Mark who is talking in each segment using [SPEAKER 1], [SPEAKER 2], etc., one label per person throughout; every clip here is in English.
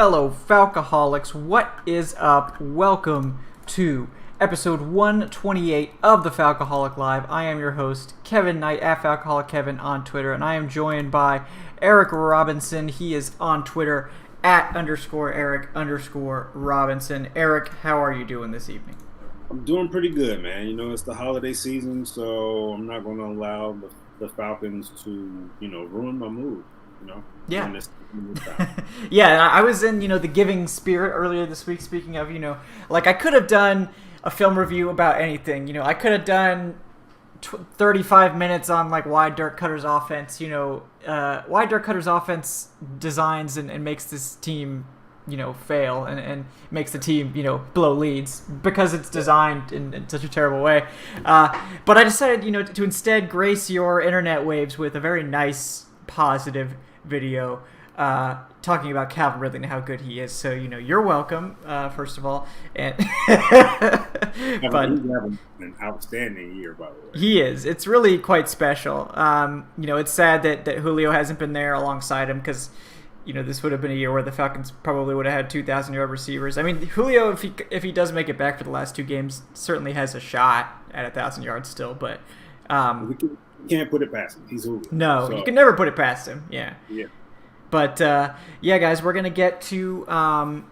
[SPEAKER 1] fellow Falcoholics, what is up? Welcome to episode 128 of the Falcoholic Live. I am your host, Kevin Knight, at Falcoholic Kevin on Twitter, and I am joined by Eric Robinson. He is on Twitter at _Eric_Robinson. Eric, how are you doing this evening?
[SPEAKER 2] I'm doing pretty good, man. You know, it's the holiday season, so I'm not going to allow the Falcons to, ruin my mood,
[SPEAKER 1] Yeah. Yeah, I was in, the giving spirit earlier this week, speaking of, I could have done a film review about anything. I could have done 35 minutes on, why Dirk Koetter's offense, why Dirk Koetter's offense designs and makes this team, fail and makes the team, blow leads because it's designed in such a terrible way. But I decided, to instead grace your internet waves with a very nice, positive video talking about Calvin Ridley and how good he is. So, you're welcome, first of all. And
[SPEAKER 2] but he's having an outstanding year, by the way.
[SPEAKER 1] He is. It's really quite special. It's sad that Julio hasn't been there alongside him because, this would have been a year where the Falcons probably would have had 2,000-yard receivers. I mean, Julio, if he does make it back for the last two games, certainly has a shot at 1,000 yards still. But
[SPEAKER 2] we can't put it past him. He's Julio.
[SPEAKER 1] No, so you can never put it past him. Yeah.
[SPEAKER 2] Yeah.
[SPEAKER 1] But guys, we're gonna get to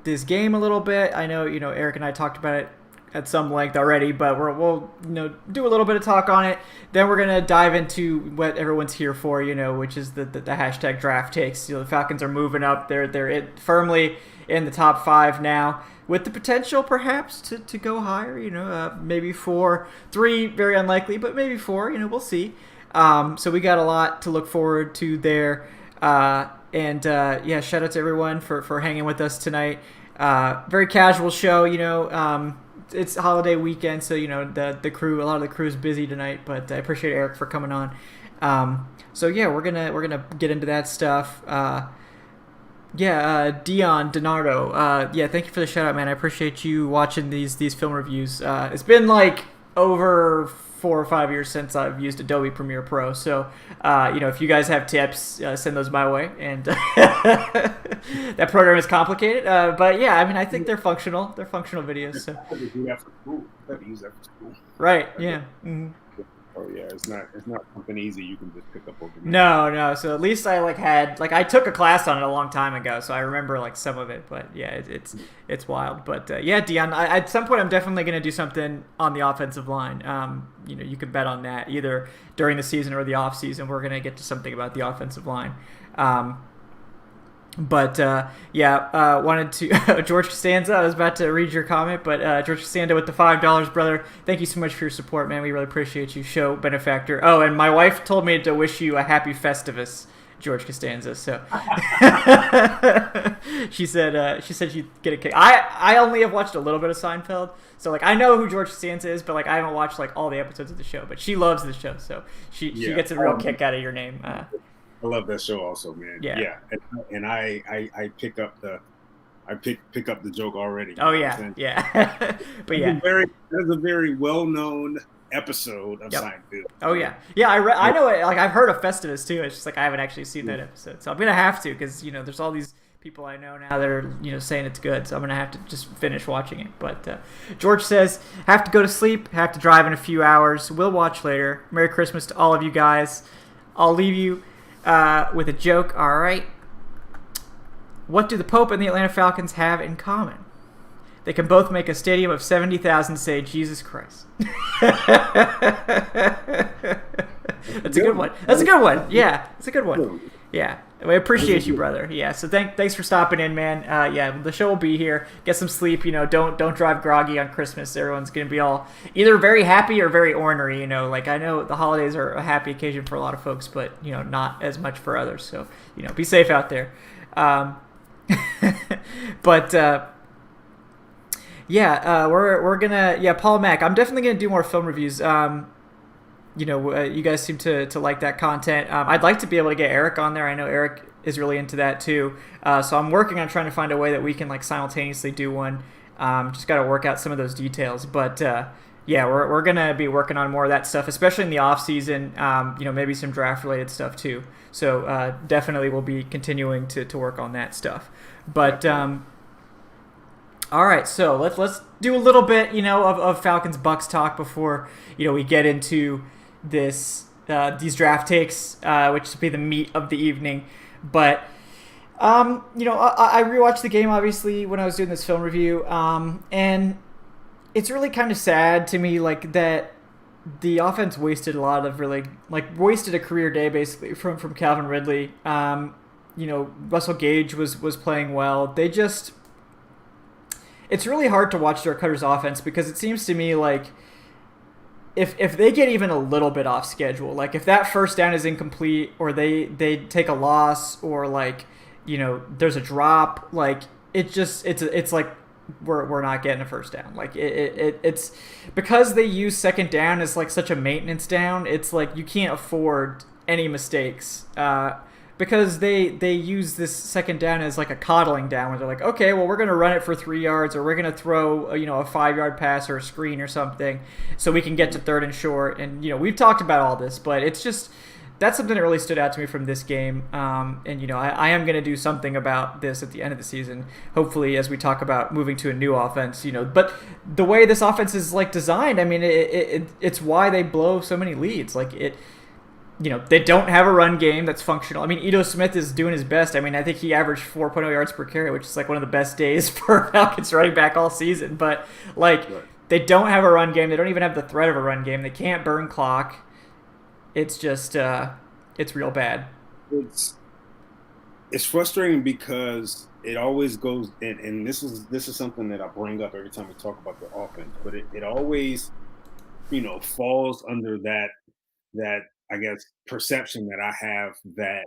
[SPEAKER 1] this game a little bit. I know Eric and I talked about it at some length already, but we'll do a little bit of talk on it. Then we're gonna dive into what everyone's here for, which is the hashtag draft takes. The Falcons are moving up. They're firmly in the top 5 now, with the potential perhaps to go higher. Maybe 4, 3, very unlikely, but maybe 4. We'll see. So we got a lot to look forward to there. Shout out to everyone for hanging with us tonight. Very casual show, it's holiday weekend, so the crew, a lot of the crew is busy tonight, but I appreciate Eric for coming on. We're gonna get into that stuff. Dion Donardo. Thank you for the shout out, man. I appreciate you watching these film reviews. It's been over 4 or 5 years since I've used Adobe Premiere Pro. So, if you guys have tips, send those my way. And that program is complicated. But yeah, I think they're functional. They're functional videos. So.
[SPEAKER 2] Do that for school. Use that for school.
[SPEAKER 1] Right. Yeah. Mm-hmm.
[SPEAKER 2] Oh yeah, it's not something easy you can just pick up over.
[SPEAKER 1] No. So at least I I took a class on it a long time ago, so I remember some of it. But yeah, it's wild. But Dion, at some point I'm definitely gonna do something on the offensive line. You can bet on that either during the season or the off season. We're gonna get to something about the offensive line. Wanted to George Costanza. I was about to read your comment, but George Costanza with the $5, brother. Thank you so much for your support, man. We really appreciate you, show benefactor. Oh, and my wife told me to wish you a happy Festivus, George Costanza. So she said she'd get a kick. I only have watched a little bit of Seinfeld, so I know who George Costanza is, but I haven't watched all the episodes of the show. But she loves the show, so she gets a real kick out of your name.
[SPEAKER 2] I love that show also, man.
[SPEAKER 1] Yeah.
[SPEAKER 2] And I pick up the joke already.
[SPEAKER 1] Oh yeah, yeah. But yeah,
[SPEAKER 2] that's a very well known episode of Seinfeld.
[SPEAKER 1] Oh yeah, yeah. I know it. I've heard of Festivus too. It's just I haven't actually seen that episode, so I'm gonna have to because there's all these people I know now that are saying it's good, so I'm gonna have to just finish watching it. But George says have to go to sleep, have to drive in a few hours. We'll watch later. Merry Christmas to all of you guys. I'll leave you with a joke. All right. What do the Pope and the Atlanta Falcons have in common? They can both make a stadium of 70,000 say Jesus Christ. That's a good one. That's a good one. Yeah, it's a good one. Yeah, we appreciate you, brother. Yeah, so thanks for stopping in, man. The show will be here. Get some sleep. Don't drive groggy on Christmas. Everyone's gonna be all either very happy or very ornery. I know the holidays are a happy occasion for a lot of folks, but not as much for others. So be safe out there. We're gonna Paul Mack. I'm definitely gonna do more film reviews. You guys seem to like that content. I'd like to be able to get Eric on there. I know Eric is really into that too. So I'm working on trying to find a way that we can simultaneously do one. Just got to work out some of those details. But Yeah, we're gonna be working on more of that stuff, especially in the off season. Maybe some draft related stuff too. So definitely we'll be continuing to work on that stuff. But all right, so let's do a little bit, of Falcons Bucs talk before we get into this these draft takes, which will be the meat of the evening. But I rewatched the game obviously when I was doing this film review, and it's really kind of sad to me, like, that the offense wasted a lot of wasted a career day basically from Calvin Ridley. Russell Gage was playing well. It's really hard to watch Dirk Koetter's offense because it seems to me like if they get even a little bit off schedule, like if that first down is incomplete or they take a loss or there's a drop, like it's like we're not getting a first down. Like it's because they use second down as like such a maintenance down. It's like you can't afford any mistakes. Because they use this second down as like a coddling down, where they're like, okay, well, we're going to run it for 3 yards, or we're going to throw a 5-yard pass or a screen or something, so we can get to third and short. And we've talked about all this, but it's just that's something that really stood out to me from this game. And I am going to do something about this at the end of the season, hopefully, as we talk about moving to a new offense. But the way this offense is like designed, I mean, it's why they blow so many leads. Like they don't have a run game that's functional. I mean, Ito Smith is doing his best. I mean, I think he averaged 4.0 yards per carry, which is like one of the best days for Falcons running back all season. But they don't have a run game. They don't even have the threat of a run game. They can't burn clock. It's just it's real bad.
[SPEAKER 2] It's frustrating because it always goes, and this is something that I bring up every time we talk about the offense. But it always falls under that I guess perception that I have that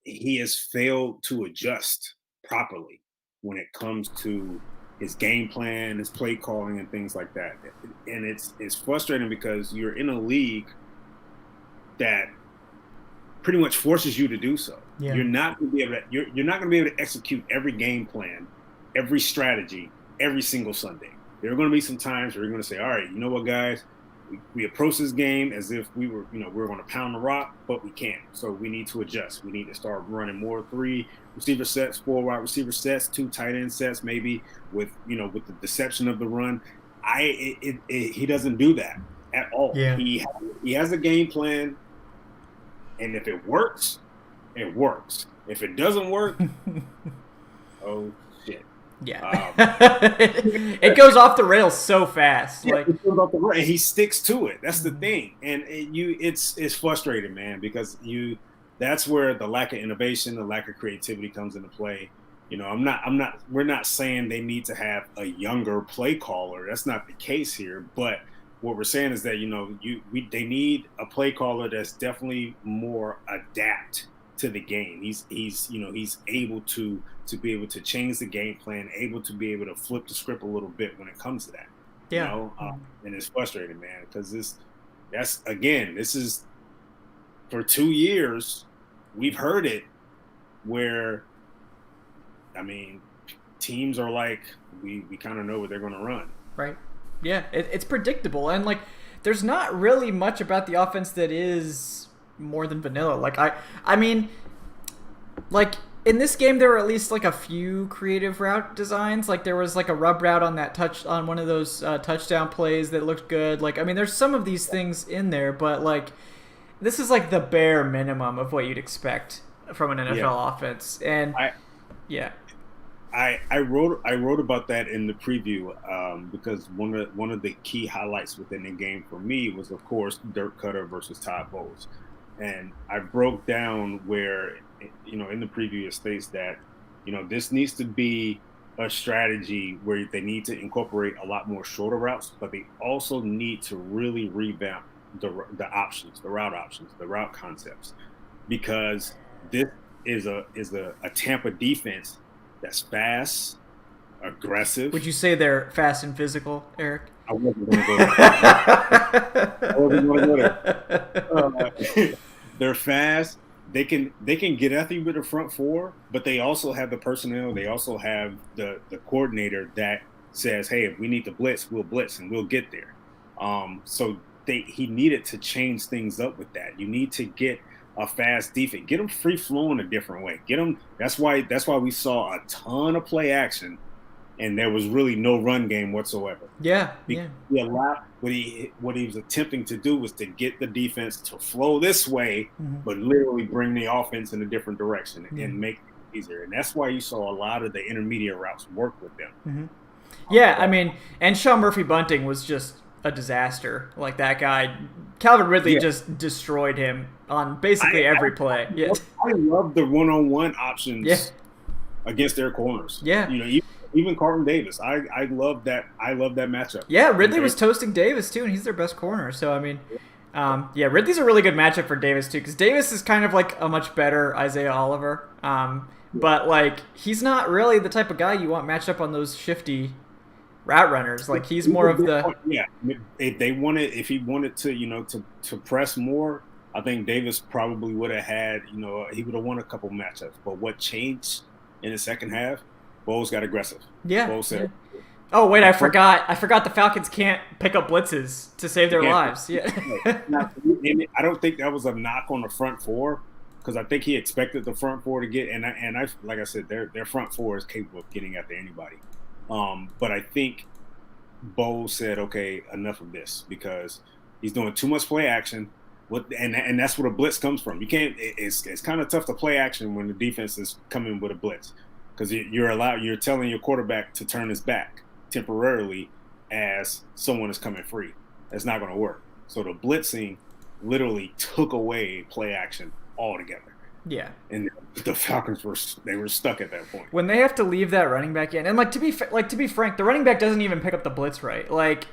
[SPEAKER 2] he has failed to adjust properly when it comes to his game plan, his play calling, and things like that. And it's frustrating because you're in a league that pretty much forces you to do so. Yeah. You're not going to be able to. You're not going to be able to execute every game plan, every strategy, every single Sunday. There are going to be some times where you're going to say, "All right, you know what, guys." We approach this game as if we were going to pound the rock, but we can't. So we need to adjust. We need to start running more 3 receiver sets, 4 wide receiver sets, 2 tight end sets, maybe with the deception of the run. He doesn't do that at all. Yeah. He has a game plan, and if it works, it works. If it doesn't work, oh shit.
[SPEAKER 1] Yeah, it goes off the rails so fast.
[SPEAKER 2] Yeah, it goes off the rails, and he sticks to it. That's the thing, and it's frustrating, man, because that's where the lack of innovation, the lack of creativity comes into play. We're not saying they need to have a younger play caller. That's not the case here. But what we're saying is that they need a play caller that's definitely more adapt to the game. He's able to be able to change the game plan, able to be able to flip the script a little bit when it comes to that.
[SPEAKER 1] Yeah.
[SPEAKER 2] And it's frustrating, man, because this is for 2 years we've heard it where, I mean, teams are like, we kind of know what they're going to run.
[SPEAKER 1] Right. Yeah, it's predictable, and there's not really much about the offense that is more than vanilla. I mean, in this game, there were at least a few creative route designs. There was a rub route on one of those touchdown plays that looked good. I mean, there's some of these things in there, but this is the bare minimum of what you'd expect from an NFL offense. And
[SPEAKER 2] I wrote about that in the preview because one of the key highlights within the game for me was, of course, Dirk Koetter versus Todd Bowles. And I broke down where, in the preview it states that, this needs to be a strategy where they need to incorporate a lot more shorter routes, but they also need to really revamp the options, the route options, the route concepts, because this is a Tampa defense that's fast, aggressive.
[SPEAKER 1] Would you say they're fast and physical, Eric?
[SPEAKER 2] I wasn't going to go there. I wasn't going to go there. They're fast. They can get at you with the front four, but they also have the personnel. They also have the coordinator that says, hey, if we need to blitz, we'll blitz and we'll get there. So he needed to change things up with that. You need to get a fast defense, get them free flowing a different way. Get them. That's why we saw a ton of play action, and there was really no run game whatsoever.
[SPEAKER 1] Yeah,
[SPEAKER 2] because what he was attempting to do was to get the defense to flow this way, but literally bring the offense in a different direction and make it easier. And that's why you saw a lot of the intermediate routes work with them.
[SPEAKER 1] Yeah, I mean, and Sean Murphy-Bunting was just a disaster. Like, that guy, Calvin Ridley just destroyed him on basically every play.
[SPEAKER 2] I love the one-on-one options against their corners.
[SPEAKER 1] Yeah.
[SPEAKER 2] You know, even Carlton Davis. I love that. I love that matchup.
[SPEAKER 1] Yeah, Ridley was toasting Davis too, and he's their best corner. So I mean, Ridley's a really good matchup for Davis too, because Davis is kind of like a much better Isaiah Oliver. But like, he's not really the type of guy you want matched up on those shifty route runners. Like, he's more of the
[SPEAKER 2] if he wanted to to press more, I think Davis probably would have had he would have won a couple matchups. But what changed in the second half? Bowles got aggressive.
[SPEAKER 1] Yeah.
[SPEAKER 2] Bowles said,
[SPEAKER 1] "Oh wait, I forgot the Falcons can't pick up blitzes to save their lives." Yeah.
[SPEAKER 2] And I don't think that was a knock on the front four, because I think he expected the front four to get and I like I said, their front four is capable of getting after anybody. But I think Bowles said, "Okay, enough of this," because he's doing too much play action. And that's where the blitz comes from. You can't. It's kind of tough to play action when the defense is coming with a blitz, because you're telling your quarterback to turn his back temporarily as someone is coming free. That's not going to work. So the blitzing literally took away play action altogether.
[SPEAKER 1] Yeah.
[SPEAKER 2] And the Falcons were stuck at that point.
[SPEAKER 1] When they have to leave that running back in, and to be frank, the running back doesn't even pick up the blitz right. Like,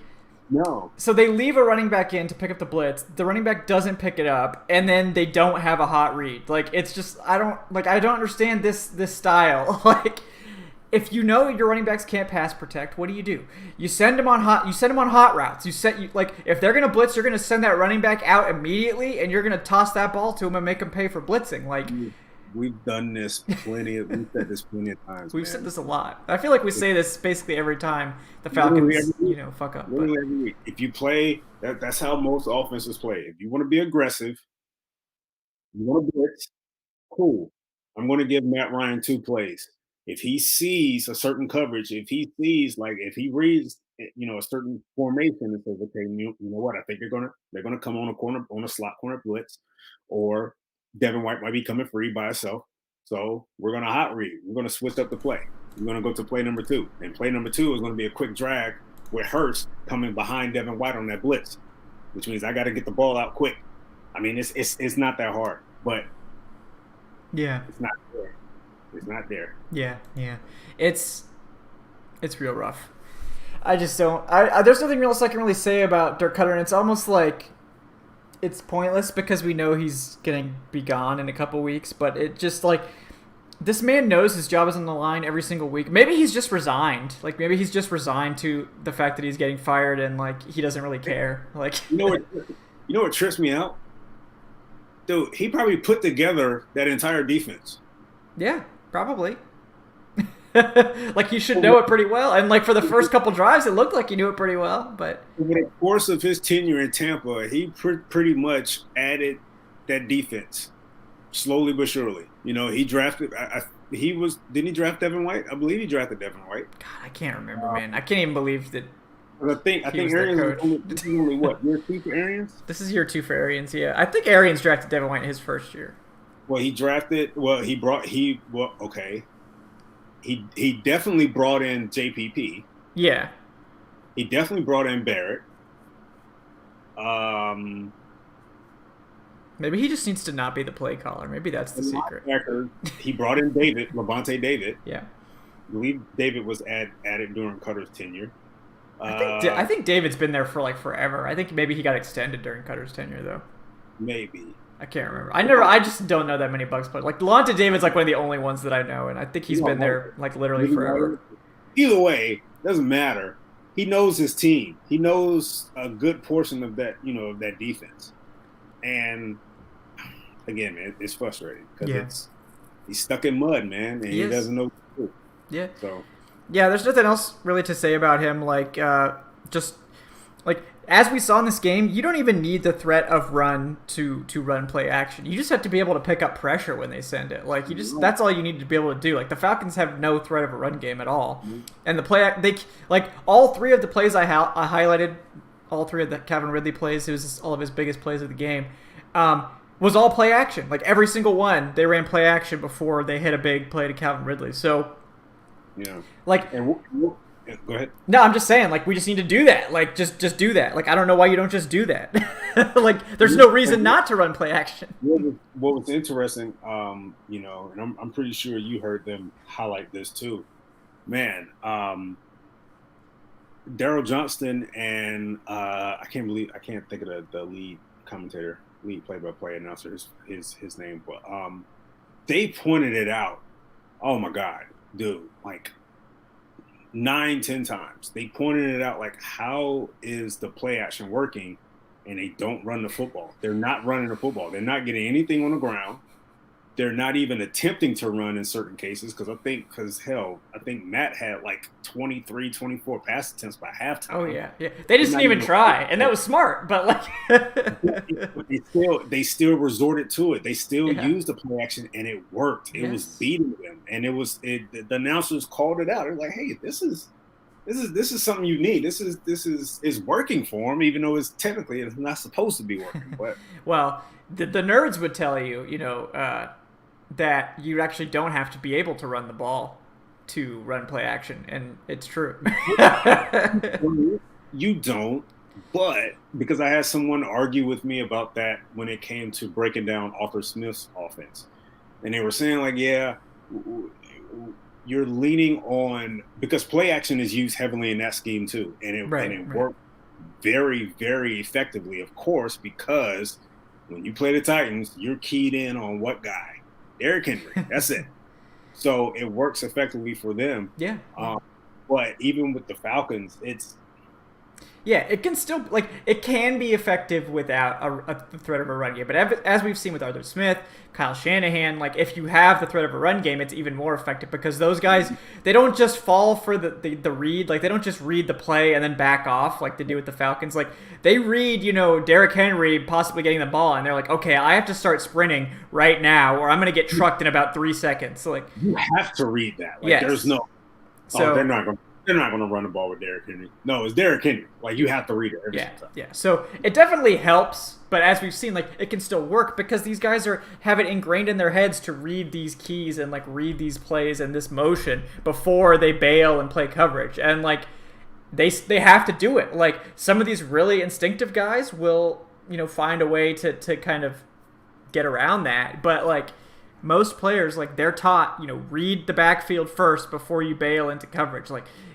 [SPEAKER 2] no. So
[SPEAKER 1] they leave a running back in to pick up the blitz. The running back doesn't pick it up, and then they don't have a hot read. Like, it's just I don't understand this style. Like, if you know your running backs can't pass protect, what do? You send them on hot routes. If they're gonna blitz, you're gonna send that running back out immediately, and you're gonna toss that ball to him and make him pay for blitzing. Like,
[SPEAKER 2] we've done this plenty. We've said this plenty of times.
[SPEAKER 1] We've said this a lot. I feel like we say this basically every time the Falcons, fuck up.
[SPEAKER 2] Every week. If you play, that's how most offenses play. If you want to be aggressive, you want to blitz, cool. I'm going to give Matt Ryan 2 plays. If he sees a certain coverage, if he reads, a certain formation and says, okay, you know what, I think they're gonna come on a slot corner blitz, or Devin White might be coming free by himself. So we're gonna hot read. We're gonna switch up the play. We're gonna go to play number 2, and play number 2 is gonna be a quick drag with Hurst coming behind Devin White on that blitz, which means I got to get the ball out quick. I mean, it's not that hard, but it's not there. It's not there.
[SPEAKER 1] Yeah. It's real rough. I just don't. There's nothing else I can really say about Dirk Koetter, and it's almost like it's pointless because we know he's gonna be gone in a couple weeks. But it just this man knows his job is on the line every single week. Maybe he's just resigned. Maybe he's just resigned to the fact that he's getting fired, and he doesn't really care.
[SPEAKER 2] You know what trips me out? Dude, he probably put together that entire defense.
[SPEAKER 1] Yeah, probably. He should know it pretty well. And for the first couple drives, it looked like he knew it pretty well. But
[SPEAKER 2] over the course of his tenure in Tampa, he pretty much added that defense slowly but surely. He drafted. Didn't he draft Devin White? I believe he drafted Devin White.
[SPEAKER 1] God, I can't remember, man. I can't even believe that.
[SPEAKER 2] I think Arians was only what, year 2 for Arians?
[SPEAKER 1] This is year 2 for Arians. Yeah, I think Arians drafted Devin White in his first year.
[SPEAKER 2] Well, he definitely brought in JPP.
[SPEAKER 1] Yeah.
[SPEAKER 2] He definitely brought in Barrett.
[SPEAKER 1] Maybe he just needs to not be the play caller. Maybe that's the secret.
[SPEAKER 2] He brought in Levante David.
[SPEAKER 1] Yeah.
[SPEAKER 2] I believe David was added during Cutter's tenure.
[SPEAKER 1] I think David's been there for forever. I think maybe he got extended during Cutter's tenure though.
[SPEAKER 2] Maybe.
[SPEAKER 1] I can't remember. I just don't know that many Bucs players. Levante David's one of the only ones that I know, and I think he's been there literally forever.
[SPEAKER 2] Either way, doesn't matter. He knows his team. He knows a good portion of that, of that defense. And again, man, it's frustrating because he's stuck in mud, man, and he doesn't know what to do.
[SPEAKER 1] Yeah.
[SPEAKER 2] So
[SPEAKER 1] Yeah, there's nothing else really to say about him. Just like as we saw in this game, you don't even need the threat of run to run play action. You just have to be able to pick up pressure when they send it. Like that's all you need to be able to do. Like the Falcons have no threat of a run game at all, and the play they like all three of the plays I highlighted, all three of the Calvin Ridley plays. It was all of his biggest plays of the game. Was all play action. Like every single one, they ran play action before they hit a big play to Calvin Ridley. So,
[SPEAKER 2] yeah,
[SPEAKER 1] like,
[SPEAKER 2] go ahead.
[SPEAKER 1] No, I'm just saying, like, we just need to do that. Like, just do that. Like, I don't know why you don't just do that. Like, there's no reason not to run play action.
[SPEAKER 2] What was interesting, and I'm pretty sure you heard them highlight this too, man. Daryl Johnston and I can't think of the lead commentator. Lead play-by-play announcer is his name, but they pointed it out. Oh my God, dude! Like 9-10 times they pointed it out. Like, how is the play action working? And they don't run the football. They're not running the football. They're not getting anything on the ground. They're not even attempting to run in certain cases because I think Matt had like 23, 24 pass attempts by halftime.
[SPEAKER 1] Oh yeah. They just didn't even try, and that was smart. But
[SPEAKER 2] they still resorted to it. They still used the play action, and it worked. It was beating them, and the announcers called it out. They're like, "Hey, this is something you need. This is working for them, even though it's not supposed to be working." But
[SPEAKER 1] well, the nerds would tell you, that you actually don't have to be able to run the ball to run play action, and it's true.
[SPEAKER 2] You don't, but because I had someone argue with me about that when it came to breaking down Arthur Smith's offense, and they were saying like, yeah, you're leaning on, because play action is used heavily in that scheme too, and it worked very, very effectively, of course, because when you play the Titans, you're keyed in on what guy? Derrick Henry. That's it. So it works effectively for them.
[SPEAKER 1] Yeah.
[SPEAKER 2] But even with the Falcons,
[SPEAKER 1] it can still, it can be effective without a threat of a run game. But as we've seen with Arthur Smith, Kyle Shanahan, if you have the threat of a run game, it's even more effective because those guys, they don't just fall for the read. They don't just read the play and then back off like they do with the Falcons. They read, Derrick Henry possibly getting the ball, and they're like, okay, I have to start sprinting right now or I'm going to get trucked in about 3 seconds.
[SPEAKER 2] You have to read that.
[SPEAKER 1] Yes.
[SPEAKER 2] There's no, they're not going to run the ball with Derrick Henry. No, it's Derrick Henry. You have to read it every single time.
[SPEAKER 1] Yeah. So it definitely helps, but as we've seen, it can still work because these guys have it ingrained in their heads to read these keys and read these plays and this motion before they bail and play coverage. And they have to do it. Some of these really instinctive guys will, find a way to kind of get around that. But most players, they're taught, read the backfield first before you bail into coverage.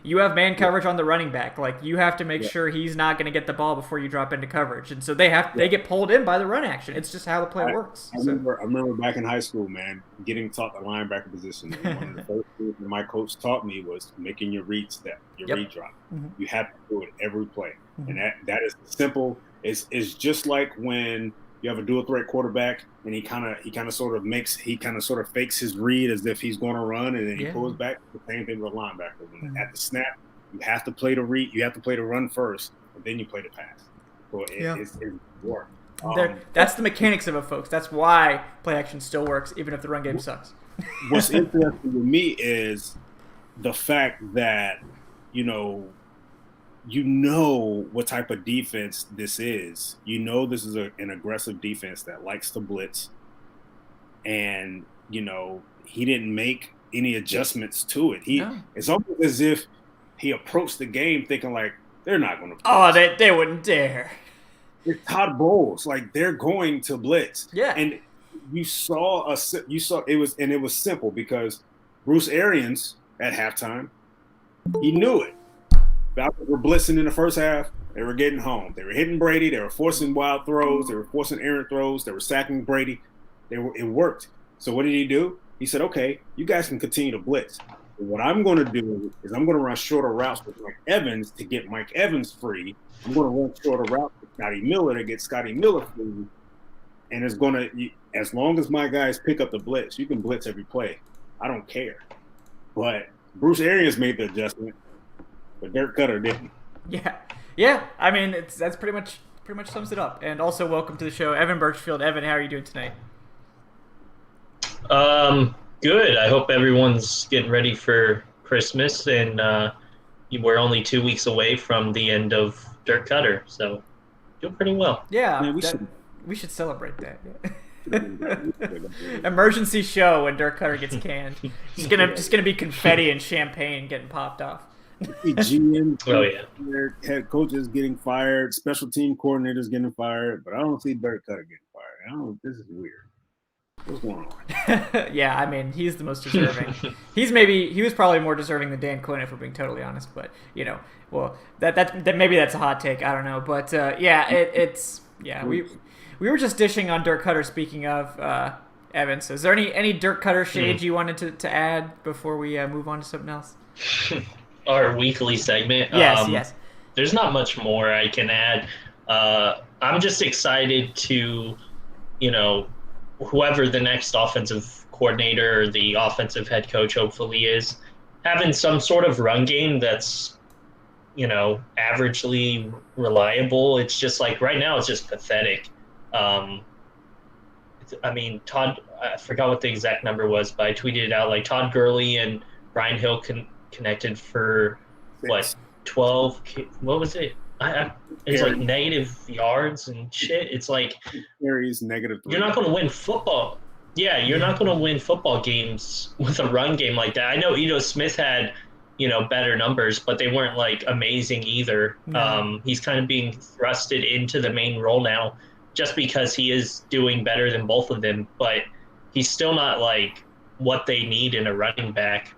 [SPEAKER 1] You have man coverage on the running back. You have to make sure he's not going to get the ball before you drop into coverage. And so they get pulled in by the run action. It's just how the play works.
[SPEAKER 2] I remember back in high school, man, getting taught the linebacker position. One of the first things that my coach taught me was making your read step, read drop. Mm-hmm. You have to do it every play. Mm-hmm. And that is simple. It's just like when you have a dual threat quarterback and he kind of sort of fakes his read as if he's going to run, and then he pulls back. The same thing with a linebacker. When at the snap, you have to play the read, you have to play the run first, and then you play the pass. So it's work.
[SPEAKER 1] That's the mechanics of it, folks. That's why play action still works, even if the run game sucks.
[SPEAKER 2] What's interesting to me is the fact that what type of defense this is. This is an aggressive defense that likes to blitz. And, he didn't make any adjustments to it. It's almost as if he approached the game thinking they're not going to blitz.
[SPEAKER 1] Oh, they wouldn't dare.
[SPEAKER 2] It's Todd Bowles. They're going to blitz.
[SPEAKER 1] Yeah.
[SPEAKER 2] And it was simple because Bruce Arians at halftime, he knew it. Falcons were blitzing in the first half. They were getting home. They were hitting Brady. They were forcing wild throws. They were forcing errant throws. They were sacking Brady. It worked. So what did he do? He said, okay, you guys can continue to blitz. But what I'm going to do is I'm going to run shorter routes with Mike Evans to get Mike Evans free. I'm going to run shorter routes with Scotty Miller to get Scotty Miller free. And it's going to, as long as my guys pick up the blitz, you can blitz every play. I don't care. But Bruce Arians made the adjustment, but Dirk Koetter didn't.
[SPEAKER 1] Yeah. I mean, that's pretty much sums it up. And also, welcome to the show, Evan Birchfield. Evan, how are you doing tonight?
[SPEAKER 3] Good. I hope everyone's getting ready for Christmas, and we're only 2 weeks away from the end of Dirk Koetter, so doing pretty well.
[SPEAKER 1] Yeah, man, we should celebrate that. Emergency show when Dirk Koetter gets canned. Just gonna be confetti and champagne getting popped off.
[SPEAKER 2] GM,
[SPEAKER 3] oh yeah,
[SPEAKER 2] head coaches getting fired, special team coordinators getting fired, but I don't see Dirk Koetter getting fired. This is weird. What's going on?
[SPEAKER 1] Yeah, I mean, he's the most deserving. He was probably more deserving than Dan Quinn, if we're being totally honest. But well, that maybe that's a hot take. I don't know, but we were just dishing on Dirk Koetter. Speaking of Evan, so is there any Dirk Koetter shades you wanted to add before we move on to something else?
[SPEAKER 3] Our weekly segment.
[SPEAKER 1] Yes.
[SPEAKER 3] There's not much more I can add. I'm just excited to, whoever the next offensive coordinator or the offensive head coach hopefully is, having some sort of run game that's, averagely reliable. It's just like right now it's just pathetic. I mean, Todd, I forgot what the exact number was, but I tweeted it out, like Todd Gurley and Brian Hill connected for, 12? What was it? It's like negative yards and shit. It's like
[SPEAKER 2] carries -3.
[SPEAKER 3] You're not going to win football. Yeah, you're not going to win football games with a run game like that. I know Ito Smith had, better numbers, but they weren't like amazing either. No. He's kind of being thrusted into the main role now, just because he is doing better than both of them. But he's still not like what they need in a running back.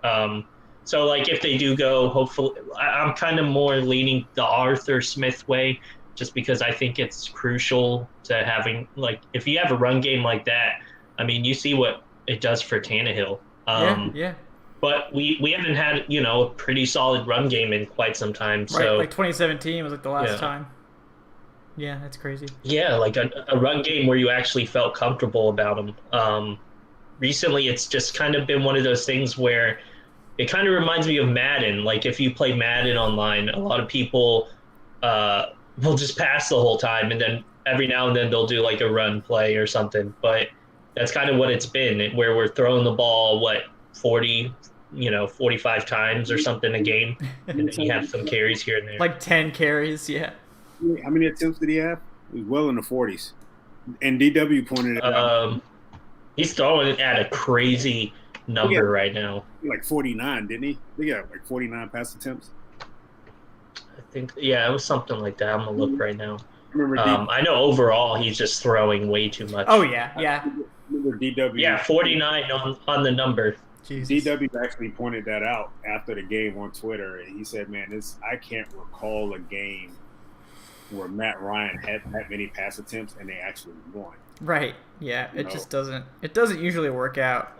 [SPEAKER 3] So, like, if they do go, hopefully, I'm kind of more leaning the Arthur Smith way, just because I think it's crucial to having, like, if you have a run game like that, I mean, you see what it does for Tannehill.
[SPEAKER 1] Yeah.
[SPEAKER 3] But we haven't had, a pretty solid run game in quite some time.
[SPEAKER 1] Right,
[SPEAKER 3] so
[SPEAKER 1] like 2017 was like the last time. Yeah, that's crazy.
[SPEAKER 3] Yeah, like a run game where you actually felt comfortable about them. Recently, it's just kind of been one of those things where it kind of reminds me of Madden. Like, if you play Madden online, a lot of people will just pass the whole time, and then every now and then they'll do, like, a run play or something. But that's kind of what it's been, where we're throwing the ball, 45 times or something a game, and then you have some carries here and there.
[SPEAKER 1] Like 10 carries, yeah.
[SPEAKER 2] How many attempts did he have? He was well in the 40s. And DW pointed it out.
[SPEAKER 3] He's throwing it at a crazy number right now.
[SPEAKER 2] Like 49, didn't he? He got like 49 pass attempps.
[SPEAKER 3] I think, it was something like that. I'm gonna look right now.
[SPEAKER 2] I
[SPEAKER 3] know overall he's just throwing way too much.
[SPEAKER 1] Oh yeah.
[SPEAKER 2] Remember DW?
[SPEAKER 3] Yeah, 49 on the number.
[SPEAKER 2] Jesus. DW actually pointed that out after the game on Twitter, and he said, "Man, I can't recall a game where Matt Ryan had that many pass attempts and they actually won."
[SPEAKER 1] Right. Yeah. Just doesn't. It doesn't usually work out.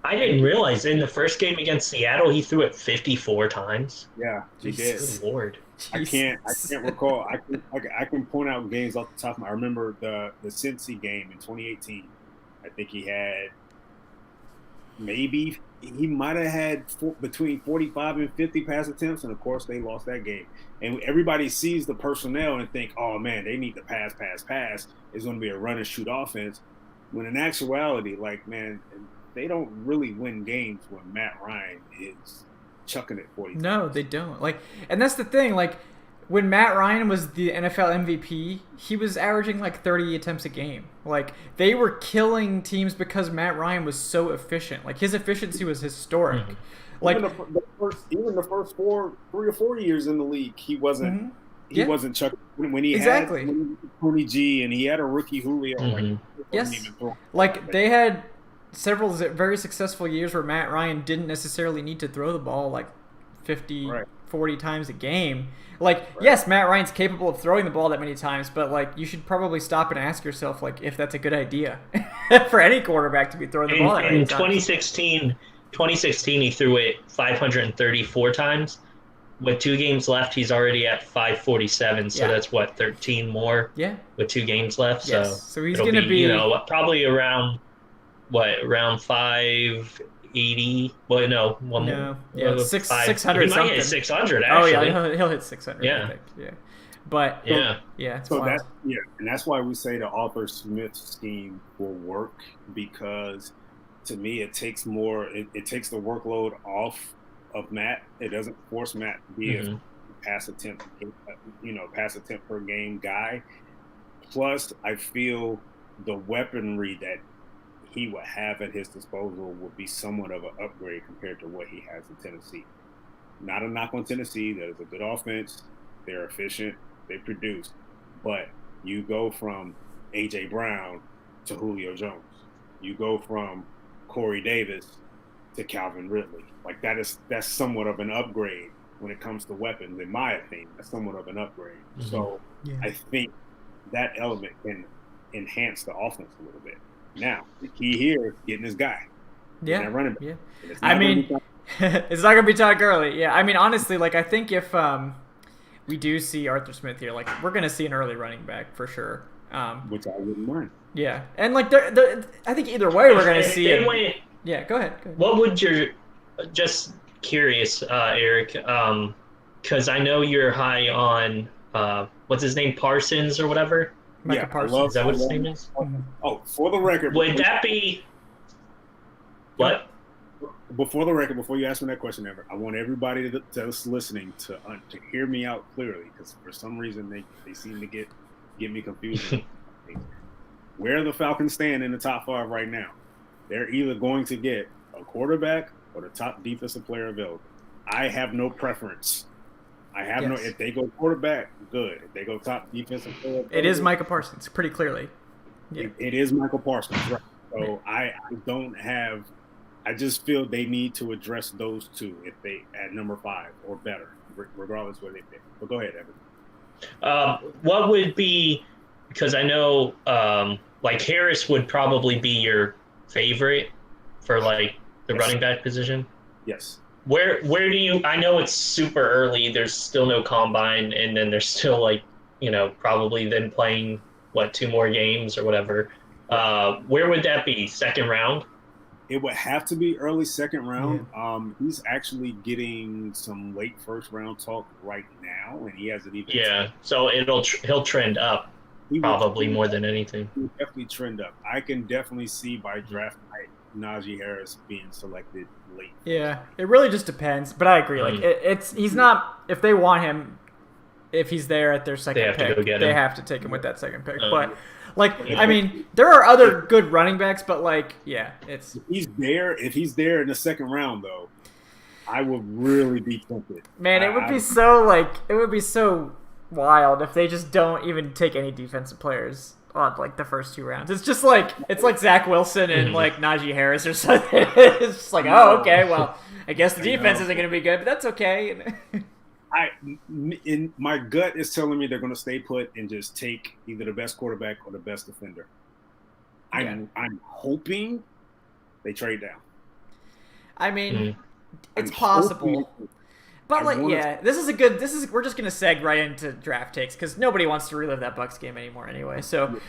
[SPEAKER 3] I didn't realize in the first game against Seattle he threw it 54 times.
[SPEAKER 2] Yeah, he did.
[SPEAKER 3] Good Lord.
[SPEAKER 2] I can't recall. I can point out games off the top of my. I remember the Cincy game in 2018. I think he had he might have had between 45 and 50 pass attempts, and of course they lost that game. And everybody sees the personnel and think, "Oh man, they need to pass. It's going to be a run and shoot offense." When in actuality, like, man, they don't really win games when Matt Ryan is chucking it 40.
[SPEAKER 1] No, they don't. Like, and that's the thing. Like, when Matt Ryan was the NFL MVP, he was averaging like 30 attempts a game. Like, they were killing teams because Matt Ryan was so efficient. Like, his efficiency was historic.
[SPEAKER 2] Mm-hmm.
[SPEAKER 1] Like,
[SPEAKER 2] even the first 3 or 4 years in the league, he wasn't.
[SPEAKER 1] Mm-hmm.
[SPEAKER 2] He wasn't chucking when he had Tony G and he had a rookie Julio.
[SPEAKER 1] Mm-hmm. Yes, like they had several very successful years where Matt Ryan didn't necessarily need to throw the ball like 50, 40 times a game. Like, yes, Matt Ryan's capable of throwing the ball that many times, but like you should probably stop and ask yourself like if that's a good idea for any quarterback to be throwing the ball that many times.
[SPEAKER 3] In 2016, he threw it 534 times. With 2 games left, he's already at 547. So that's 13 more. Yeah. With 2 games left.
[SPEAKER 1] Yes. So he's going to be
[SPEAKER 3] probably around 5. 80. Well, no,
[SPEAKER 1] No, yeah,
[SPEAKER 3] more,
[SPEAKER 1] 600
[SPEAKER 3] He might
[SPEAKER 1] something.
[SPEAKER 3] hit 600
[SPEAKER 1] Oh
[SPEAKER 3] actually.
[SPEAKER 1] yeah, he'll hit 600.
[SPEAKER 3] Yeah.
[SPEAKER 1] I think. Yeah, but
[SPEAKER 3] Yeah.
[SPEAKER 1] it's
[SPEAKER 2] So
[SPEAKER 1] wild.
[SPEAKER 2] and that's why we say the Arthur Smith scheme will work, because to me it takes more. It takes the workload off of Matt. It doesn't force Matt to be a pass attempt per game guy. Plus, I feel the weaponry that he would have at his disposal would be somewhat of an upgrade compared to what he has in Tennessee. Not a knock on Tennessee. That is a good offense. They're efficient. They produce. But you go from A.J. Brown to Julio Jones. You go from Corey Davis to Calvin Ridley. Like that's somewhat of an upgrade when it comes to weapons, in my opinion. That's somewhat of an upgrade. Mm-hmm. So I think that element can enhance the offense a little bit. Now, the key here is getting this guy.
[SPEAKER 1] Yeah.
[SPEAKER 2] Running back.
[SPEAKER 1] Yeah. I mean, it's not going to be Todd Gurley. Yeah. I mean, honestly, like, I think if we do see Arthur Smith here, like, we're going to see an early running back for sure.
[SPEAKER 2] Which I wouldn't mind.
[SPEAKER 1] Yeah. And, like, I think either way we're going to see it. Yeah, go ahead.
[SPEAKER 3] What would your – just curious, Eric, because I know you're high on what's his name, Parsons or whatever?
[SPEAKER 1] Micah Parsons.
[SPEAKER 3] Is that what his name is?
[SPEAKER 2] Oh, for the record.
[SPEAKER 3] Would that be what?
[SPEAKER 2] Before the record, before you ask me that question, ever, I want everybody that's listening to hear me out clearly, because for some reason they seem to get me confused. Where the Falcons stand in the top 5 right now, they're either going to get a quarterback or the top defensive player available. I have no preference. If they go quarterback, good. If they go top defensive player,
[SPEAKER 1] it is Micah Parsons, pretty clearly.
[SPEAKER 2] Yeah. It is Michael Parsons, right? So I just feel they need to address those two if they at number 5 or better, regardless where they pick. But go ahead, Evan.
[SPEAKER 3] What would be, because I know like Harris would probably be your favorite for like the running back position.
[SPEAKER 2] Yes.
[SPEAKER 3] Where do you? I know it's super early. There's still no combine, and then there's still like probably them playing 2 more games or whatever. Where would that be? Second round?
[SPEAKER 2] It would have to be early second round. Yeah. He's actually getting some late first round talk right now, and he hasn't even.
[SPEAKER 3] Yeah, so he'll trend up probably more than anything.
[SPEAKER 2] He'll definitely trend up. I can definitely see by draft night Najee Harris being selected late.
[SPEAKER 1] Yeah, it really just depends, but I agree. Like he's not. If they want him, if he's there at their second pick, they have to take him with that second pick. But I mean, there are other good running backs, but it's
[SPEAKER 2] if he's there in the second round though, I would really be tempted.
[SPEAKER 1] Man, it would be so wild if they just don't even take any defensive players on like the first 2 rounds. It's just like Zach Wilson and like Najee Harris or something. It's just like, oh, okay, well, I guess the defense isn't going to be good, but that's okay.
[SPEAKER 2] My gut is telling me they're going to stay put and just take either the best quarterback or the best defender. I'm hoping they trade down.
[SPEAKER 1] I mean, it's possible. But we're just gonna seg right into draft takes because nobody wants to relive that Bucs game anymore anyway. So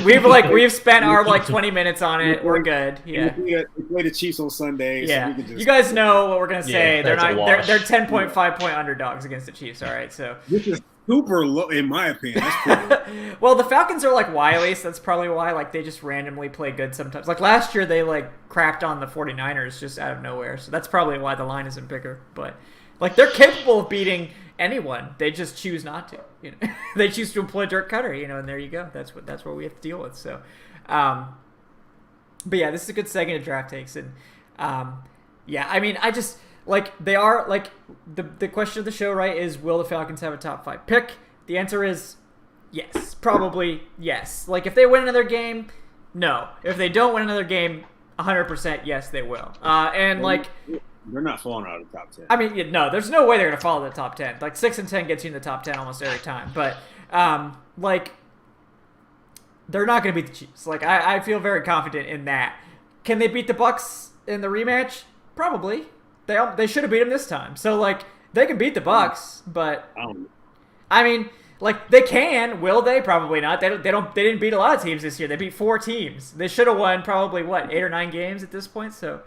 [SPEAKER 1] we've spent our 20 minutes on it. We're good. Yeah.
[SPEAKER 2] We play the Chiefs on Sunday.
[SPEAKER 1] Yeah. So you guys know what we're gonna say. They're 10.5 point underdogs against the Chiefs. All right. So
[SPEAKER 2] this is super low in my opinion. That's pretty low.
[SPEAKER 1] Well, the Falcons are wily, so that's probably why they just randomly play good sometimes. Like last year they crapped on the 49ers just out of nowhere. So that's probably why the line isn't bigger. But they're capable of beating anyone. They just choose not to. They choose to employ Dirk Koetter. And there you go. That's what we have to deal with. So, but yeah, this is a good segment of draft takes, and I mean, I just they are the question of the show, right? Is will the Falcons have a top 5 pick? The answer is yes, probably yes. If they win another game, no. If they don't win another game, 100% yes, they will.
[SPEAKER 2] They're not falling out of the top 10.
[SPEAKER 1] I mean, no, there's no way they're going to fall in the top 10. 6 and 10 gets you in the top 10 almost every time. But, they're not going to beat the Chiefs. I feel very confident in that. Can they beat the Bucs in the rematch? Probably. They should have beat them this time. So, they can beat the Bucs, but I mean, they can. Will they? Probably not. They didn't beat a lot of teams this year. They beat 4 teams. They should have won probably 8 or 9 games at this point. So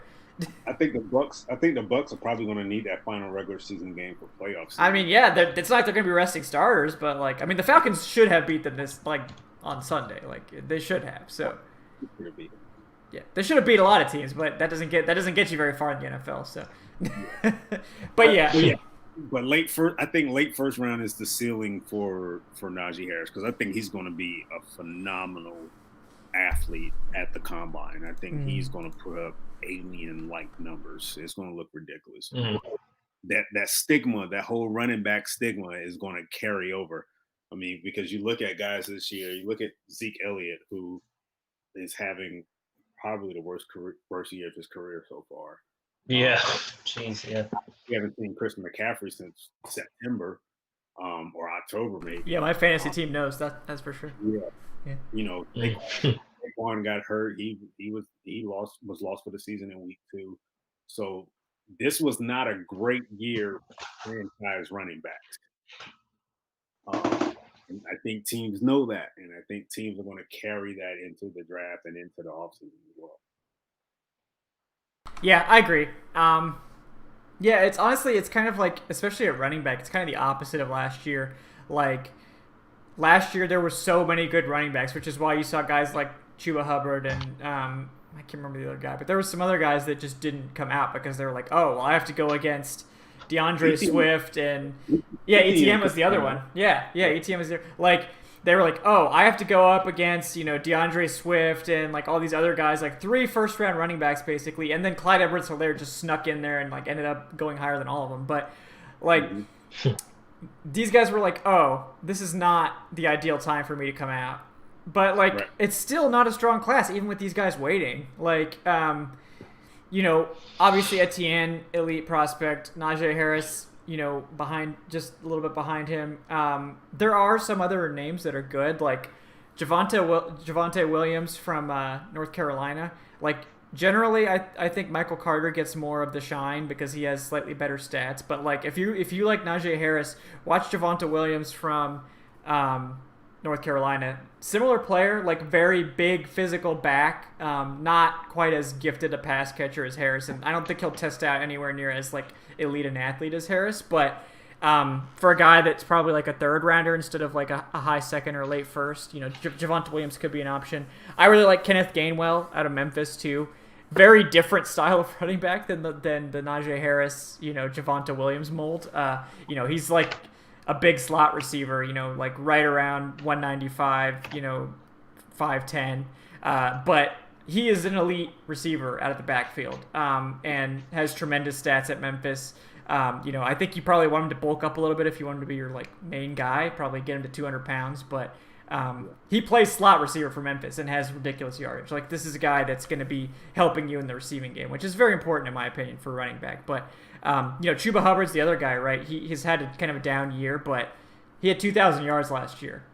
[SPEAKER 2] I think the Bucs are probably going to need that final regular season game for playoffs.
[SPEAKER 1] I mean, yeah, it's not like they're going to be resting starters, but like, I mean, the Falcons should have beat them this like on Sunday. Like they should have. So yeah, they should have beat a lot of teams, but that doesn't get you very far in the NFL. So, but yeah.
[SPEAKER 2] But I think late first round is the ceiling for Najee Harris, because I think he's going to be a phenomenal athlete at the combine. I think he's going to put up alien-like numbers. It's going to look ridiculous. That stigma, that whole running back stigma, is going to carry over. I mean, because you look at guys this year, you look at Zeke Elliott, who is having probably the worst year of his career so far.
[SPEAKER 3] Yeah, jeez, yeah.
[SPEAKER 2] We haven't seen Christian McCaffrey since September or October, maybe.
[SPEAKER 1] Yeah, my fantasy team knows that's for sure.
[SPEAKER 2] Yeah. You know, Saquon got hurt. He was lost for the season in week 2. So this was not a great year for franchise running backs. And I think teams know that, and I think teams are going to carry that into the draft and into the offseason as well.
[SPEAKER 1] Yeah, I agree. Yeah, it's kind of like, especially at running back, it's kind of the opposite of last year. Like, last year there were so many good running backs, which is why you saw guys like Chuba Hubbard and I can't remember the other guy, but there were some other guys that just didn't come out because they were like, oh, well, I have to go against DeAndre Swift and ETN was the other one. ETN was there. Like, they were like, oh, I have to go up against, DeAndre Swift and like all these other guys, like 3 first-round running backs basically, and then Clyde Edwards-Helaire just snuck in there and like ended up going higher than all of them. But like, these guys were like, oh, this is not the ideal time for me to come out. But like, It's still not a strong class, even with these guys waiting. Like, obviously Etienne, elite prospect, Najee Harris, behind, just a little bit behind him. There are some other names that are good, like Javonte Williams from North Carolina. Like, generally, I think Michael Carter gets more of the shine because he has slightly better stats. But like, if you like Najee Harris, watch Javonte Williams from North Carolina. Similar player, like very big physical back, not quite as gifted a pass catcher as Harrison. I don't think he'll test out anywhere near as like elite an athlete as Harris, but for a guy that's probably like a third rounder instead of like a high second or late first, Javonte Williams could be an option. I really like Kenneth Gainwell out of Memphis too. Very different style of running back than the Najee Harris, Javonte Williams mold. He's like a big slot receiver, like right around 195, 5'10", but he is an elite receiver out of the backfield, and has tremendous stats at Memphis. I think you probably want him to bulk up a little bit if you want him to be your like main guy, probably get him to 200 pounds, but he plays slot receiver for Memphis and has ridiculous yardage. Like, this is a guy that's going to be helping you in the receiving game, which is very important in my opinion for running back. But Chuba Hubbard's the other guy, right? He's had a kind of a down year, but he had 2,000 yards last year.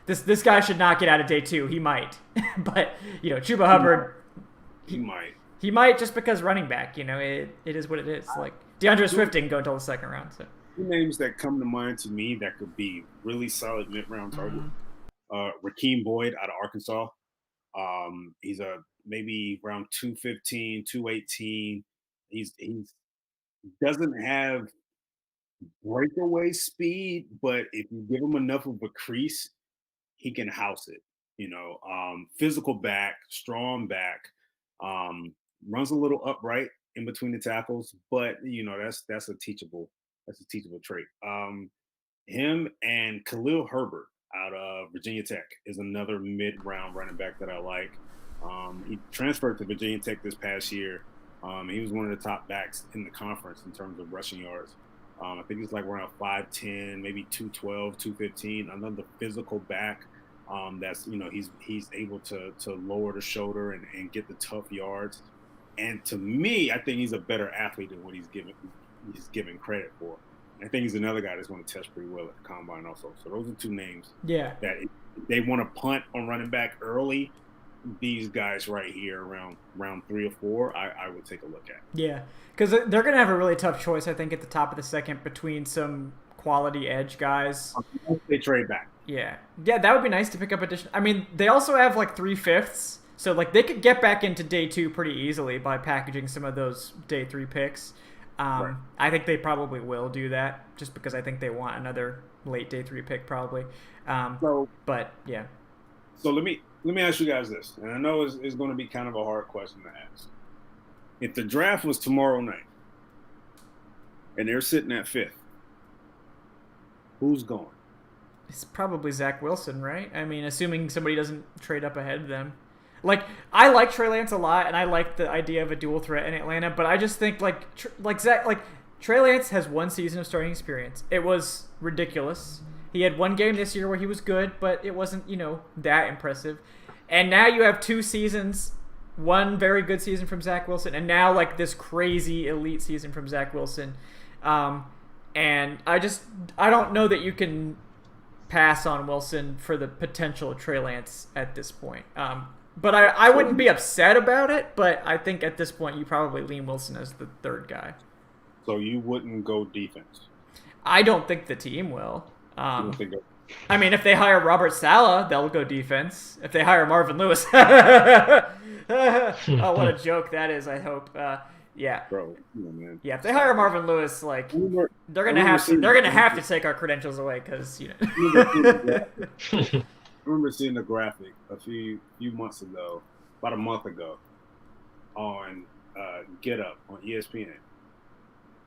[SPEAKER 1] This guy should not get out of day 2. He might, but Chuba Hubbard, he might just because running back. It is what it is. Like, DeAndre Swift didn't go until the second round. So.
[SPEAKER 2] 2 names that come to mind to me that could be really solid mid-round target. Rakeem Boyd out of Arkansas. He's maybe around 215, 218. He doesn't have breakaway speed, but if you give him enough of a crease, he can house it. Physical back, strong back, runs a little upright in between the tackles, but that's a teachable trait. Him and Khalil Herbert out of Virginia Tech is another mid-round running back that I like. He transferred to Virginia Tech this past year. He was one of the top backs in the conference in terms of rushing yards. I think he's like around 5'10", maybe 212, 215. Another physical back that's, he's able to lower the shoulder and get the tough yards. And to me, I think he's a better athlete than what he's given credit for. I think he's another guy that's going to test pretty well at the combine also. So those are 2 names.
[SPEAKER 1] Yeah.
[SPEAKER 2] That if they want to punt on running back early, these guys right here around round 3 or 4, I would take a look at.
[SPEAKER 1] Yeah, because they're going to have a really tough choice, I think, at the top of the second between some quality edge guys.
[SPEAKER 2] They trade back.
[SPEAKER 1] Yeah, that would be nice to pick up addition. I mean, they also have like 3/5 So like they could get back into day 2 pretty easily by packaging some of those day 3 picks.
[SPEAKER 2] Right.
[SPEAKER 1] I think they probably will do that just because I think they want another late day 3 pick probably. But yeah.
[SPEAKER 2] So let me ask you guys this, and I know it's going to be kind of a hard question to ask. If the draft was tomorrow night, and they're sitting at 5th, who's going?
[SPEAKER 1] It's probably Zach Wilson, right? I mean, assuming somebody doesn't trade up ahead of them. Like, I like Trey Lance a lot, and I like the idea of a dual threat in Atlanta, but I just think Trey Lance has 1 season of starting experience. It was ridiculous. He had 1 game this year where he was good, but it wasn't, that impressive. And now you have 2 seasons, 1 very good season from Zach Wilson, and now like this crazy elite season from Zach Wilson. And I don't know that you can pass on Wilson for the potential of Trey Lance at this point. But I wouldn't be upset about it, but I think at this point you probably lean Wilson as the 3rd guy.
[SPEAKER 2] So you wouldn't go defense?
[SPEAKER 1] I don't think the team will.
[SPEAKER 2] You don't think
[SPEAKER 1] I mean, if they hire Robert Saleh, they'll go defense. If they hire Marvin Lewis, oh, what a joke that is! I hope. Yeah.
[SPEAKER 2] Bro, man.
[SPEAKER 1] Yeah, if they hire Marvin Lewis, like they're gonna have to take our credentials away because
[SPEAKER 2] I remember seeing the graphic a few months ago, about a month ago, on Get Up on ESPN,